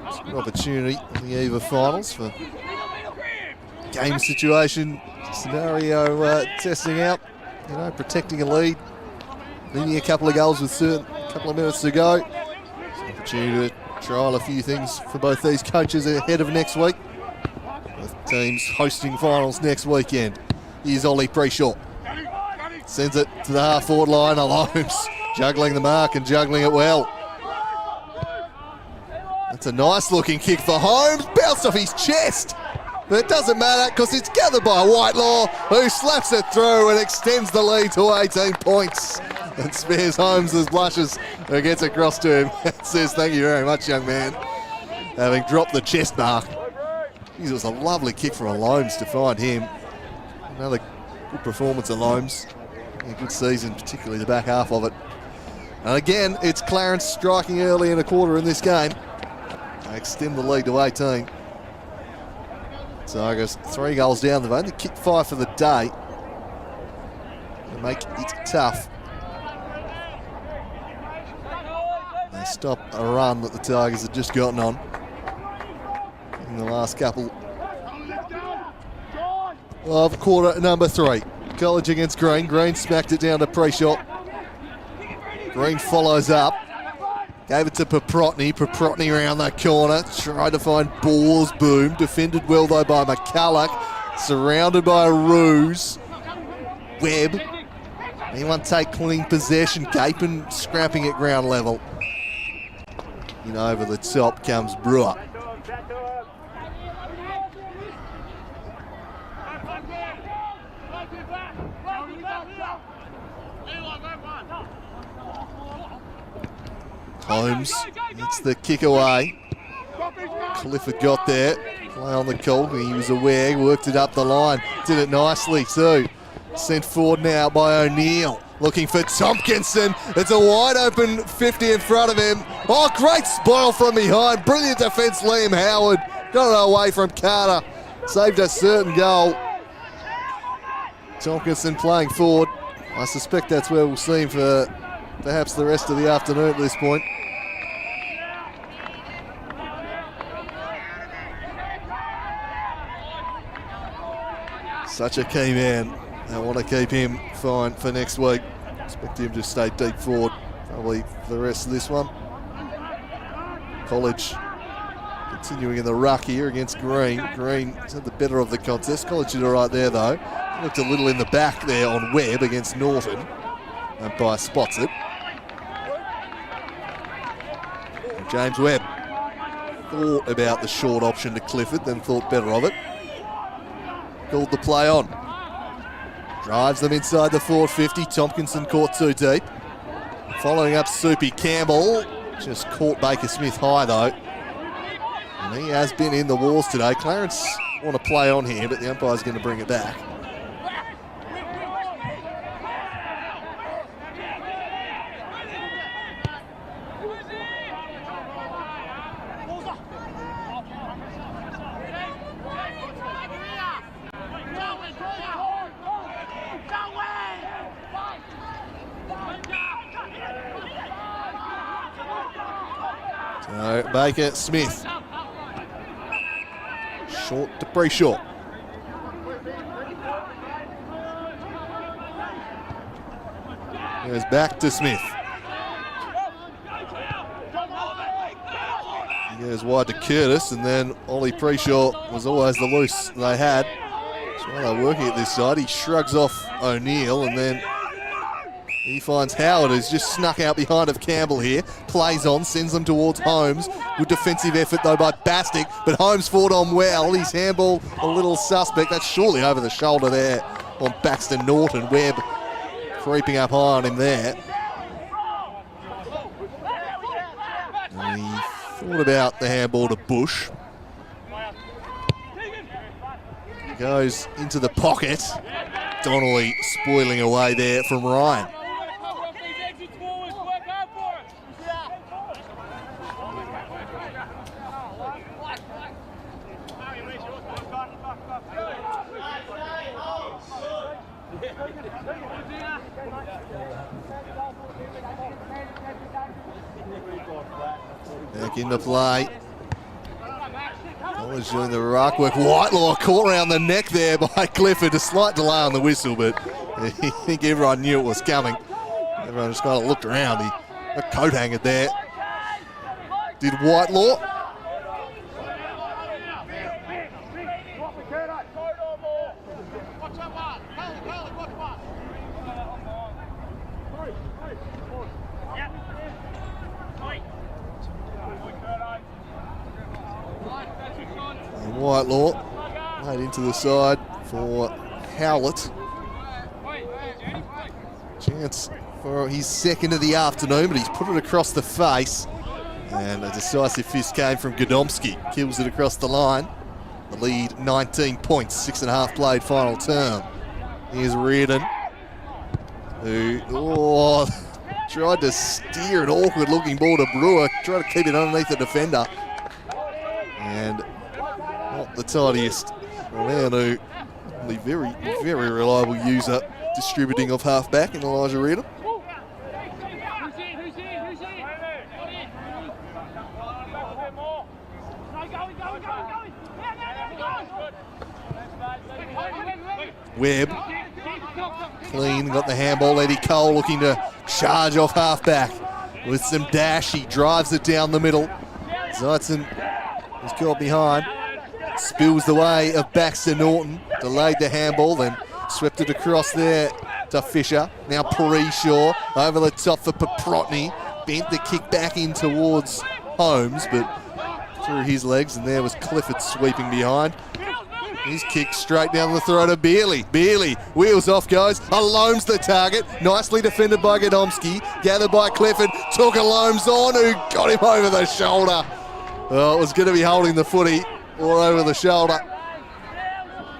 It's a good opportunity on the eve of finals for game situation scenario testing out, you know, protecting a lead, leading a couple of goals with a couple of minutes to go. It's an opportunity to trial a few things for both these coaches ahead of next week. Both teams hosting finals next weekend. Here's Ollie Preshaw. Sends it to the half-forward line. Holmes juggling the mark and juggling it well. That's a nice-looking kick for Holmes. Bounced off his chest. But it doesn't matter because it's gathered by Whitelaw, who slaps it through and extends the lead to 18 points. And spares Holmes' blushes, who gets across to him and says, "Thank you very much, young man," having dropped the chest mark. It was a lovely kick from Holmes to find him. Another good performance of Holmes. A good season, particularly the back half of it. And again, it's Clarence striking early in a quarter in this game. They extend the lead to 18. Tigers 3 goals down. They've only kicked 5 for the day. They make it tough. They stop a run that the Tigers had just gotten on in the last couple of quarter number 3. College against Green. Green smacked it down to Preshaw. Green follows up. Gave it to Paprotny. Paprotny around that corner. Tried to find Balls. Boom. Defended well, though, by McCulloch. Surrounded by Ruse. Webb. Anyone take clean possession. Gapin scrapping at ground level. You know, over the top comes Brewer. Holmes, it's the kick away. Clifford got there, play on the call, he was aware, worked it up the line, did it nicely too. Sent forward now by O'Neill, looking for Tompkinson. It's a wide open 50 in front of him. Oh, great spoil from behind, brilliant defence Liam Howard. Got it away from Carter, saved a certain goal. Tompkinson playing forward. I suspect that's where we'll see him for perhaps the rest of the afternoon at this point. Such a key man. I want to keep him fine for next week. Expect him to stay deep forward probably for the rest of this one. College continuing in the ruck here against Green. Green had the better of the contest. College did all right there though. Looked a little in the back there on Webb against Norton. Umpire spots it. And James Webb thought about the short option to Clifford, then thought better of it. Called the play on. Drives them inside the forward 50. Tompkinson caught too deep. Following up Soupy Campbell. Just caught Baker Smith high though. And he has been in the wars today. Clarence want to play on here, but the umpire's going to bring it back. So Baker Smith. Short to Brayshaw. Goes back to Smith. He goes wide to Curtis, and then Ollie Preshaw was always the loose they had. So while they're working at this side, he shrugs off O'Neill, and then he finds Howard, who's just snuck out behind of Campbell here. Plays on, sends them towards Holmes. Good defensive effort, though, by Bastick, but Holmes fought on well. His handball a little suspect. That's surely over the shoulder there on Baxter Norton. Webb creeping up high on him there. And he thought about the handball to Bush. He goes into the pocket. Donnelly spoiling away there from Ryan. Back into play. Collins doing the ruck work. Whitelaw caught around the neck there by Clifford. A slight delay on the whistle, but I think everyone knew it was coming. Everyone just kind of looked around. He got coat hangered there. Did Whitelaw. Whitelaw laid into the side for Howlett. Chance for his second of the afternoon, but he's put it across the face. And a decisive fist came from Godomski. Kills it across the line. The lead 19 points, 6.5 played final term. Here's Reardon, who tried to steer an awkward looking ball to Brewer. Tried to keep it underneath the defender. And not the tidiest. Orlando, the very, very reliable user, distributing off half-back in Elijah Reardon. Webb, clean, got the handball. Eddie Cole looking to charge off half-back with some dash. He drives it down the middle. Zeitzen is caught behind. Spills the way of Baxter Norton. Delayed the handball, then swept it across there to Fisher. Now Preshaw over the top for Paprotny. Bent the kick back in towards Holmes, but through his legs, and there was Clifford sweeping behind. His kick straight down the throat of Beerley. Beerley wheels off, goes. Alome's the target. Nicely defended by Godomski. Gathered by Clifford. Took Alome's on, who got him over the shoulder. Oh, it was going to be holding the footy or over the shoulder.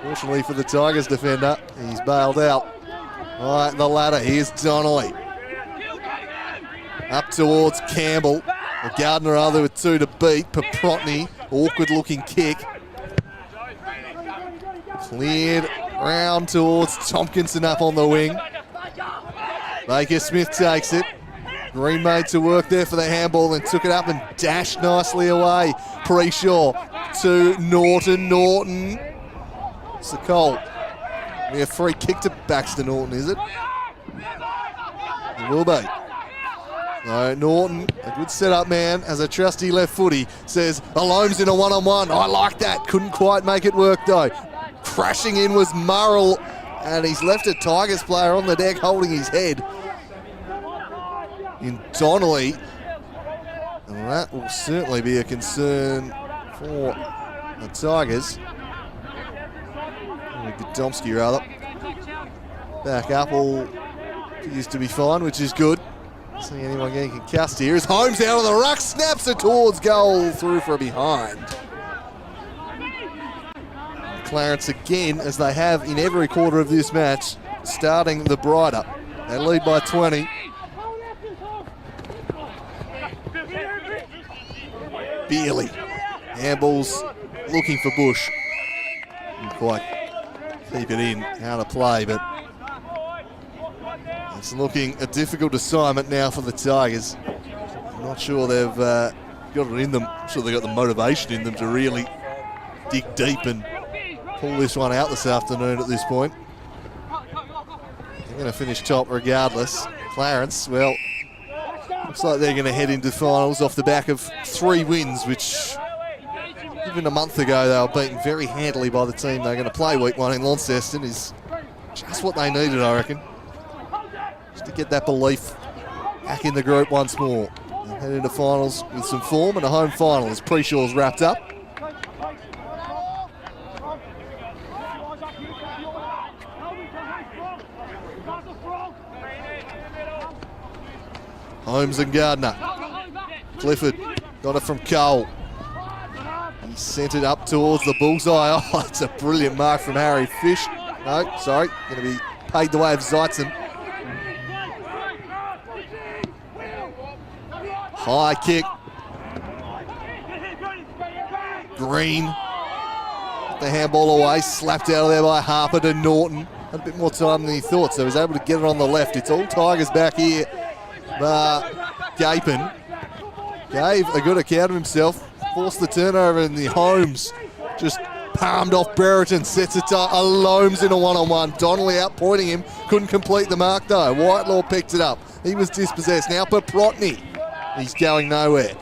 Fortunately for the Tigers defender, he's bailed out. All right, the ladder. Here's Donnelly. Up towards Campbell. Gardner other with two to beat. Paprotny, awkward looking kick. Cleared round towards Tompkinson up on the wing. Baker Smith takes it. Green made to work there for the handball, then took it up and dashed nicely away. Preshaw to Norton. Norton. It's the Colt. A free kick to Baxter Norton, is it? It will be. No, Norton, a good setup man, as a trusty left footy, says Alome's in a one-on-one. I like that. Couldn't quite make it work though. Crashing in was Murrell, and he's left a Tigers player on the deck holding his head in Donnelly. And that will certainly be a concern for the Tigers. Godomski rather. Back up, all appears to be fine, which is good. Not seeing anyone getting concussed here. As Holmes out of the ruck, snaps it towards goal, through for a behind. Clarence again, as they have in every quarter of this match, starting the brighter. They lead by 20. Beerley. Handballs looking for Bush. Didn't quite keep it in. How to play, but it's looking a difficult assignment now for the Tigers. I'm not sure they've got got it in them. I'm sure they got the motivation in them to really dig deep and pull this one out this afternoon at this point. They're going to finish top regardless. Clarence, well, looks like they're going to head into finals off the back of 3 wins, which even a month ago they were beaten very handily by the team they're going to play week 1 in Launceston. Is just what they needed, I reckon, just to get that belief back in the group once more. And head into finals with some form and a home final as Pre-Shaw's wrapped up. Holmes and Gardner. Clifford got it from Cole. He sent it up towards the bullseye. Oh, it's a brilliant mark from Harry Fish. No, sorry, going to be paid the way of Zeitzen. High kick. Green. The handball away, slapped out of there by Harper to Norton. Had a bit more time than he thought, so he was able to get it on the left. It's all Tigers back here. Gapin gave a good account of himself, forced the turnover, and the Holmes just palmed off Brereton, sets it up. Loams in a one-on-one. Donnelly out pointing him, couldn't complete the mark though. Whitelaw picked it up. He was dispossessed. Now Paprotny. He's going nowhere.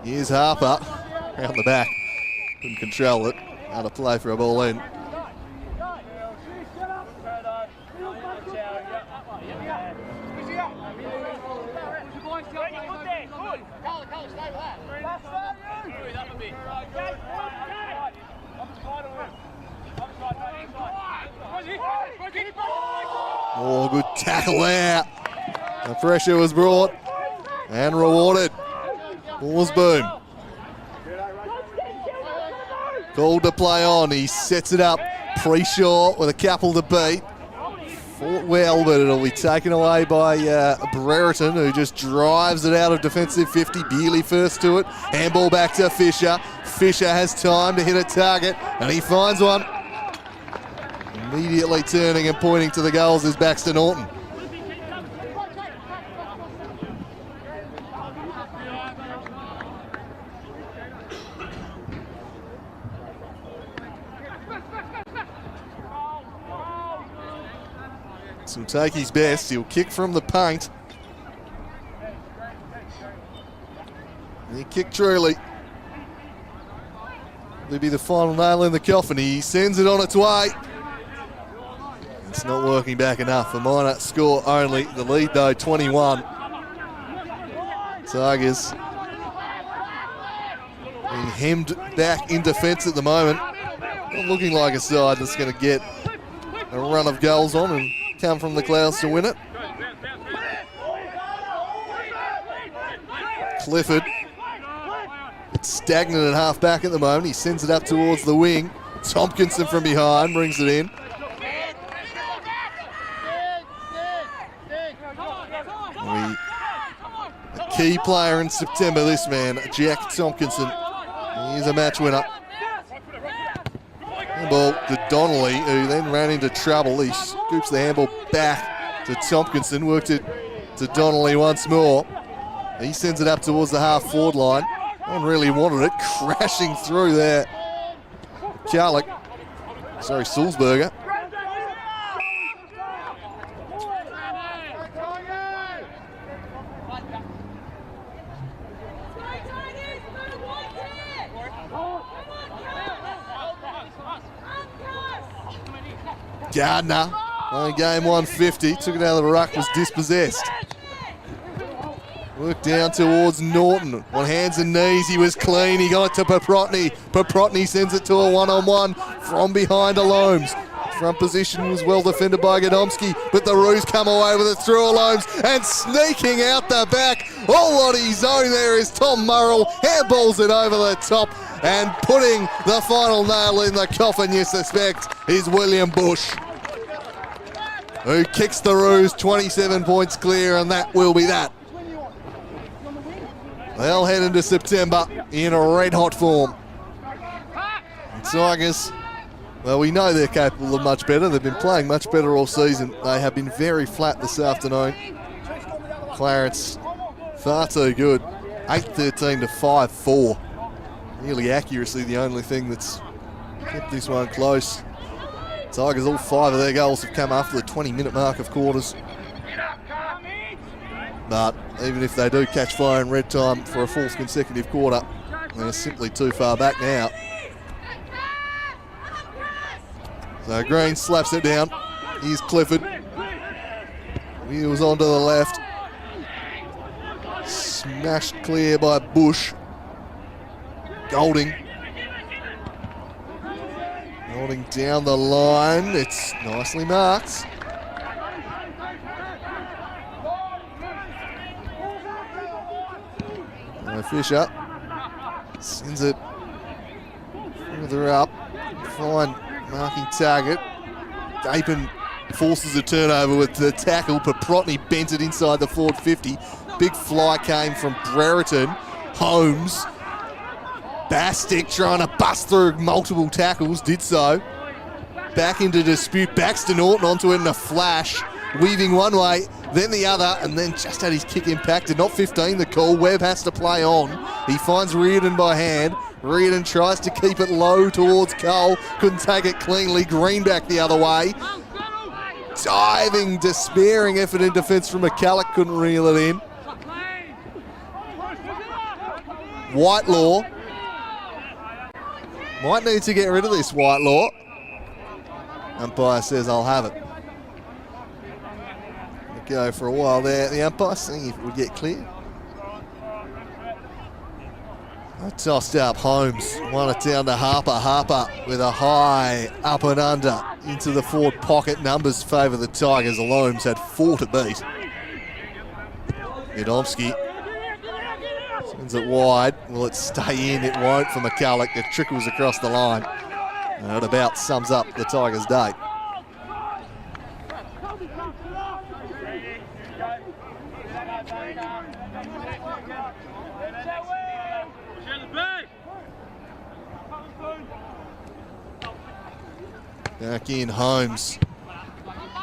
Here's Harper, around the back, couldn't control it, out of play for a ball in. Oh, good tackle there. The pressure was brought and rewarded. Ball's boom. Called to play on. He sets it up. Pre-Shaw with a couple to beat. Fought well, but it'll be taken away by Brereton, who just drives it out of defensive 50. Bealey first to it. Handball back to Fisher. Fisher has time to hit a target, and he finds one. Immediately turning and pointing to the goals is Baxter Norton. He'll take his best. He'll kick from the paint. He kicked truly. Will be the final nail in the coffin. He sends it on its way. It's not working back enough. A minor score only. The lead though, 21. Tigers being hemmed back in defence at the moment. Not looking like a side that's going to get a run of goals on and come from the clouds to win it. Clifford, it's stagnant at half back at the moment. He sends it up towards the wing. Tompkinson from behind brings it in. A key player in September, this man, Jack Tompkinson. He's a match winner. Handball to Donnelly, who then ran into trouble. He scoops the handball back to Tompkinson, worked it to Donnelly once more. He sends it up towards the half-forward line. No one really wanted it, crashing through there. Sulzberger. Gardner, game 150, took it out of the ruck, was dispossessed. Worked down towards Norton. On hands and knees, he was clean. He got it to Paprotny. Paprotny sends it to a one-on-one from behind Loams. Front position was well defended by Godomski, but the Roos come away with it through Loams and sneaking out the back. All on his own there is Tom Murrell. Handballs it over the top and putting the final nail in the coffin, you suspect, is William Bush, who kicks the Roos 27 points clear, and that will be that. They'll head into September in red-hot form. Tigers, well, we know they're capable of much better. They've been playing much better all season. They have been very flat this afternoon. Clarence, far too good. 8-13 to 5-4. Nearly accuracy, the only thing that's kept this one close. Tigers, all 5 of their goals have come after the 20-minute mark of quarters. But even if they do catch fire in red time for a 4th consecutive quarter, they're simply too far back now. So Green slaps it down. Here's Clifford. Wheels onto the left. Smashed clear by Bush. Golding. Golding down the line. It's nicely marked. Fisher sends it further up. Fine marking target. Gapin forces a turnover with the tackle. Paprotny bent it inside the forward 50. Big fly came from Brereton. Holmes. Bastic trying to bust through multiple tackles. Did so. Back into dispute. Baxter Norton onto it in a flash. Weaving one way, then the other, and then just had his kick impacted. Not 15 the call. Webb has to play on. He finds Reardon by hand. Reardon tries to keep it low towards Cole. Couldn't take it cleanly. Greenback the other way. Diving, despairing effort in defence from McCulloch. Couldn't reel it in. Whitelaw. Might need to get rid of this Whitelaw. Umpire says, I'll have it. Go for a while there. The umpire seeing if it would get clear. Tossed up. Holmes won it down to Harper. Harper with a high up and under into the forward pocket. Numbers favour the Tigers. Holmes had 4 to beat. Yadomski sends it wide. Will it stay in? It won't for McCulloch. It trickles across the line. And it about sums up the Tigers' day. Back in, Holmes.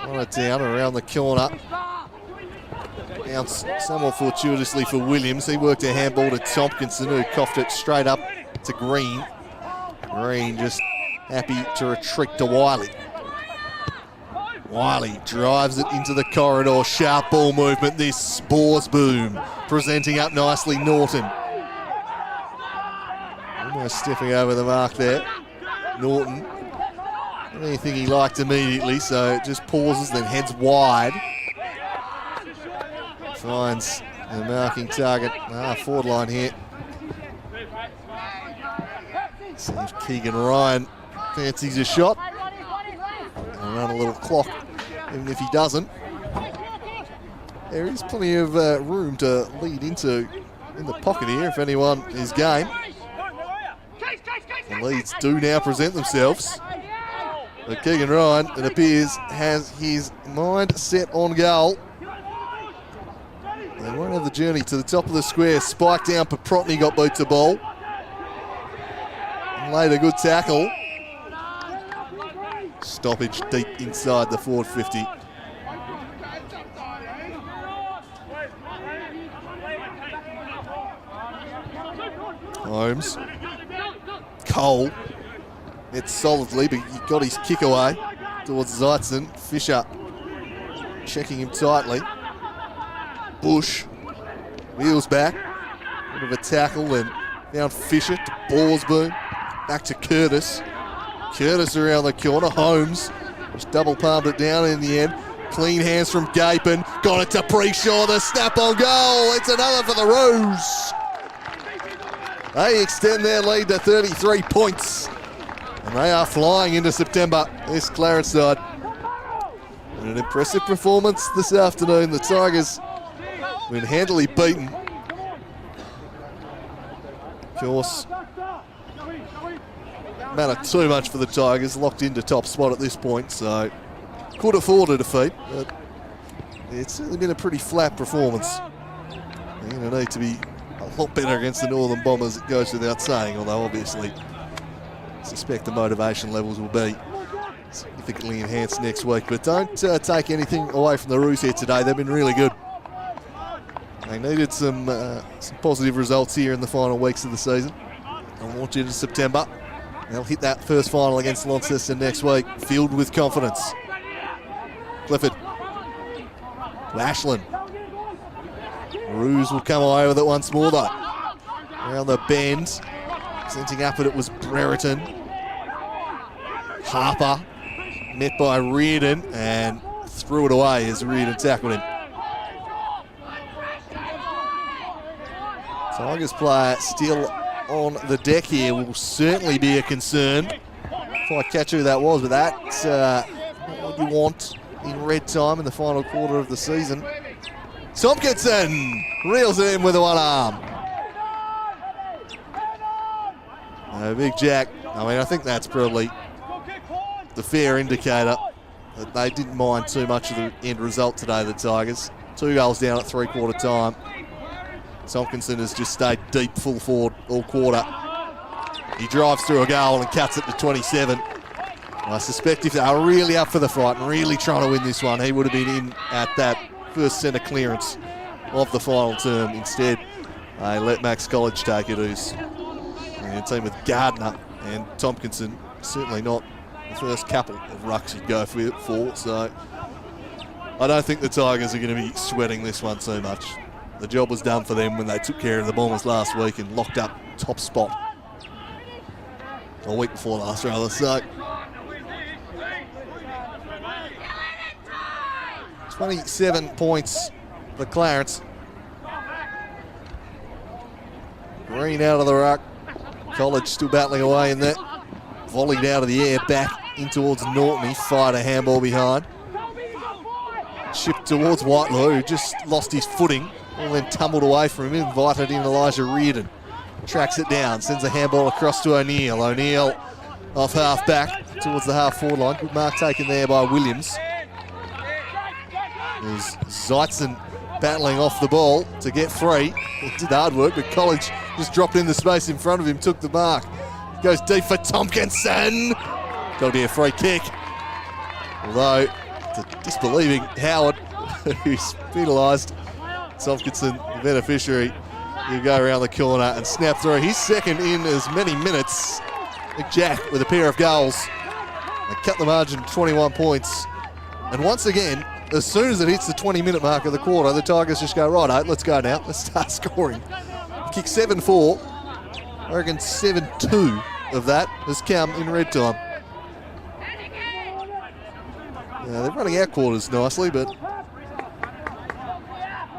Run it down around the corner. Bounced somewhat fortuitously for Williams. He worked a handball to Tompkinson, who coughed it straight up to Green. Green just happy to retreat to Wiley. Wiley drives it into the corridor. Sharp ball movement. This Spores boom. Presenting up nicely, Norton. Almost stepping over the mark there. Norton. Anything he liked immediately, so it just pauses, then heads wide. Finds the marking target. Forward line here. See if Keegan Ryan fancies a shot. And run a little clock, even if he doesn't. There is plenty of room to lead into in the pocket here if anyone is game. The leads do now present themselves. But Keegan Ryan, it appears, has his mind set on goal. They won't have the journey to the top of the square. Spike down, Paprotny got beat to ball. And laid a good tackle. Stoppage deep inside the forward 50. Holmes. Cole. It's solidly, but he got his kick away towards Zeitzen. Fisher checking him tightly. Bush wheels back. Bit of a tackle and found Fisher to Borsboom. Back to Curtis. Curtis around the corner. Holmes just double palmed it down in the end. Clean hands from Gapin. Got it to Preshaw. The snap on goal. It's another for the Roos. They extend their lead to 33 points. And they are flying into September, this Clarence side. And an impressive performance this afternoon. The Tigers have been handily beaten. Of course, matter too much for the Tigers, locked into top spot at this point, so could afford a defeat, but it's certainly been a pretty flat performance. They're going to need to be a lot better against the Northern Bombers, it goes without saying, although obviously suspect the motivation levels will be significantly enhanced next week. But don't take anything away from the Roos here today. They've been really good. They needed some positive results here in the final weeks of the season. They'll launch into September. They'll hit that first final against Launceston next week, filled with confidence. Clifford. To Ashland. Roos will come away with it once more though. Around the bend. Presenting up it was Brereton. Harper met by Reardon and threw it away as Reardon tackled him. Tigers player still on the deck here will certainly be a concern. Quite catch who that was, but that's not what you want in red time in the final quarter of the season. Tompkinson reels it in with one arm. Big Jack. I mean, I think that's probably the fair indicator that they didn't mind too much of the end result today, the Tigers. 2 goals down at three-quarter time. Tompkinson has just stayed deep full forward all quarter. He drives through a goal and cuts it to 27. I suspect if they are really up for the fight and really trying to win this one, he would have been in at that first centre clearance of the final term. Instead, they let Max College take it, who's a team with Gardner and Tompkinson. Certainly not the first couple of rucks you'd go for. So I don't think the Tigers are going to be sweating this one too much. The job was done for them when they took care of the Bombers last week and locked up top spot. A week before last, rather. So 27 points for Clarence. Green out of the ruck. College still battling away in that. Volleyed out of the air back in towards Norton. He fired a handball behind. Chipped towards Whitelaw, who just lost his footing and then tumbled away from him. Invited in Elijah Reardon. Tracks it down, sends a handball across to O'Neill. O'Neill off half back towards the half forward line. Good mark taken there by Williams. There's Zeitzen battling off the ball to get free. He did hard work, but College just dropped in the space in front of him, took the mark. Goes deep for Tompkinson. Got to be a free kick. Although, the disbelieving Howard, who's penalised. Tompkinson, the beneficiary, he'll go around the corner and snap through. He's second in as many minutes. Big Jack with a pair of goals. They cut the margin to 21 points. And once again, as soon as it hits the 20-minute mark of the quarter, the Tigers just go, right, let's go now. Let's start scoring. Kick 7-4. I reckon 7-2 of that has come in red time. They're running out quarters nicely, but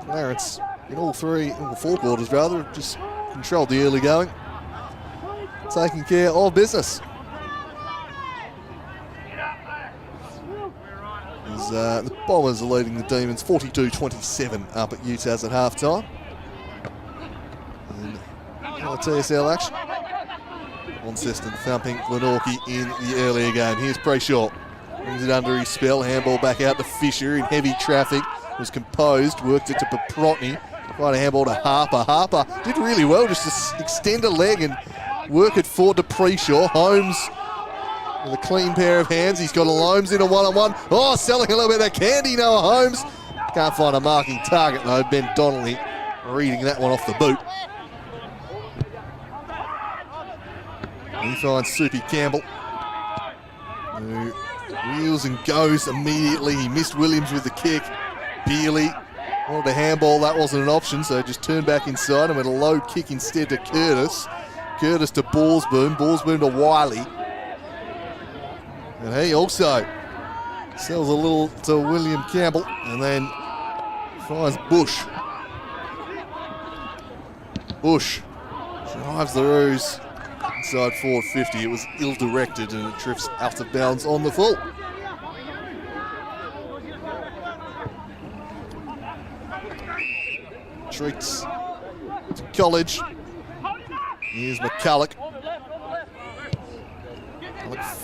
Clarence in all four quarters rather, have just controlled the early going. Taking care of business. As, the Bombers are leading the Demons 42-27 up at Utah's at halftime. And TSL action. Launceston thumping Glenorchy in the earlier game. Here's Brayshaw. Brings it under his spell. Handball back out to Fisher in heavy traffic. Was composed. Worked it to Paprotny. Right, a handball to Harper. Harper did really well just to extend a leg and work it for Depreshaw. Holmes with a clean pair of hands. He's got a Holmes in a one-on-one. Oh, selling a little bit of candy, Noah Holmes. Can't find a marking target though. Ben Donnelly reading that one off the boot. He finds Soupy Campbell, who wheels and goes immediately. He missed Williams with the kick. Bealey wanted a handball. That wasn't an option, so just turned back inside and went a low kick instead to Curtis. Curtis to Ballsboom. Ballsboom to Wiley. And he also sells a little to William Campbell and then finds Bush. Bush drives the Roos inside forward 50. It was ill-directed and it drifts out of bounds on the full. Treats to College. Here's McCulloch.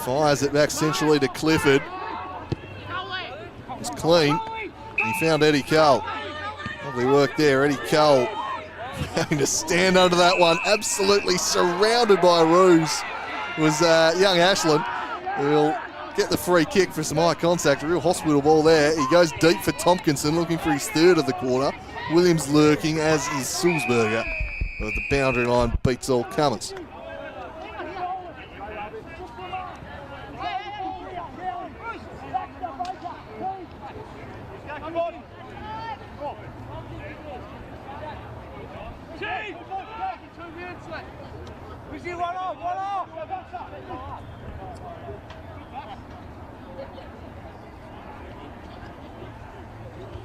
Fires it back centrally to Clifford. It's clean. He found Eddie Cole. Lovely work there. Eddie Cole having to stand under that one. Absolutely surrounded by Roos. was young Ashland, who'll get the free kick for some high contact. A real hospital ball there. He goes deep for Tompkinson, looking for his third of the quarter. Williams lurking, as is Sulzberger. But the boundary line beats all comers.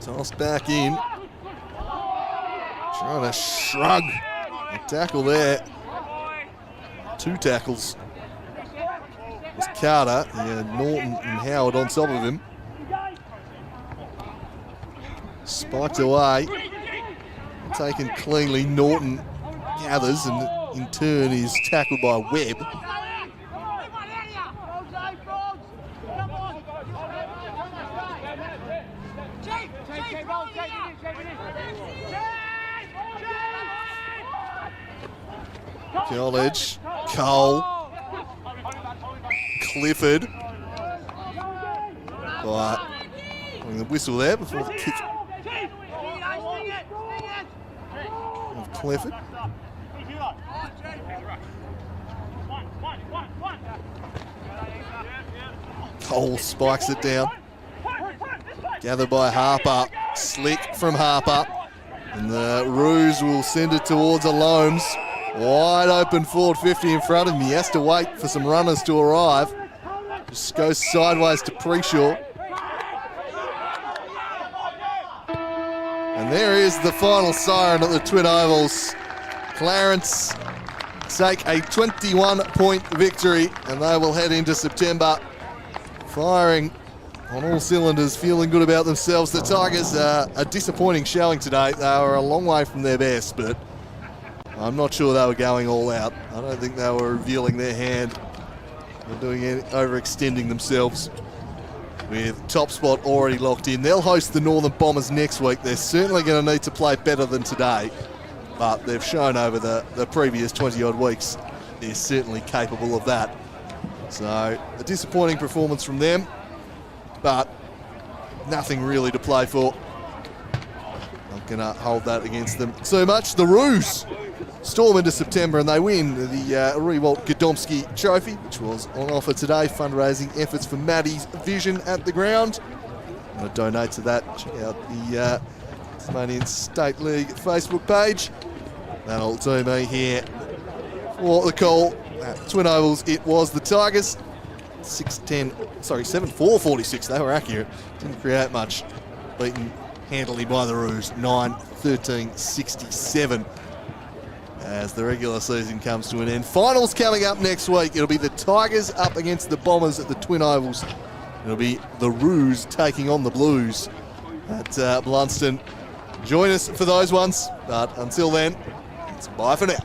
Tossed back in. Trying to shrug. A tackle there. 2 tackles. It was Carter. He had Norton and Howard on top of him. Spiked away. Taken cleanly. Norton gathers and in turn is tackled by Webb. College, Cole, Clifford. But the whistle there before the kick of Clifford. Cole spikes it down. Gathered by Harper. Slick from Harper. And the Roos will send it towards Alomes. Wide open forward 50 in front of him. He has to wait for some runners to arrive. Just goes sideways to Preshaw. And there is the final siren at the Twin Ovals. Clarence take a 21-point victory, and they will head into September firing on all cylinders, feeling good about themselves. The Tigers, a disappointing showing today. They were a long way from their best, but I'm not sure they were going all out. I don't think they were revealing their hand or overextending themselves. With top spot already locked in. They'll host the Northern Bombers next week. They're certainly going to need to play better than today, but they've shown over the previous 20-odd weeks they're certainly capable of that. So a disappointing performance from them, but nothing really to play for. Not going to hold that against them so much. The Roos storm into September and they win the Rewalt Godomsky Trophy, which was on offer today. Fundraising efforts for Maddie's Vision at the ground. I'm going to donate to that. Check out the Tasmanian State League Facebook page. That'll do me here for the call at Twin Ovals. It was the Tigers. 7-4-46. They were accurate. Didn't create much. Beaten handily by the Roos. 9-13-67. As the regular season comes to an end. Finals coming up next week. It'll be the Tigers up against the Bombers at the Twin Ovals. It'll be the Roos taking on the Blues at Blunston. Join us for those ones. But until then, it's bye for now.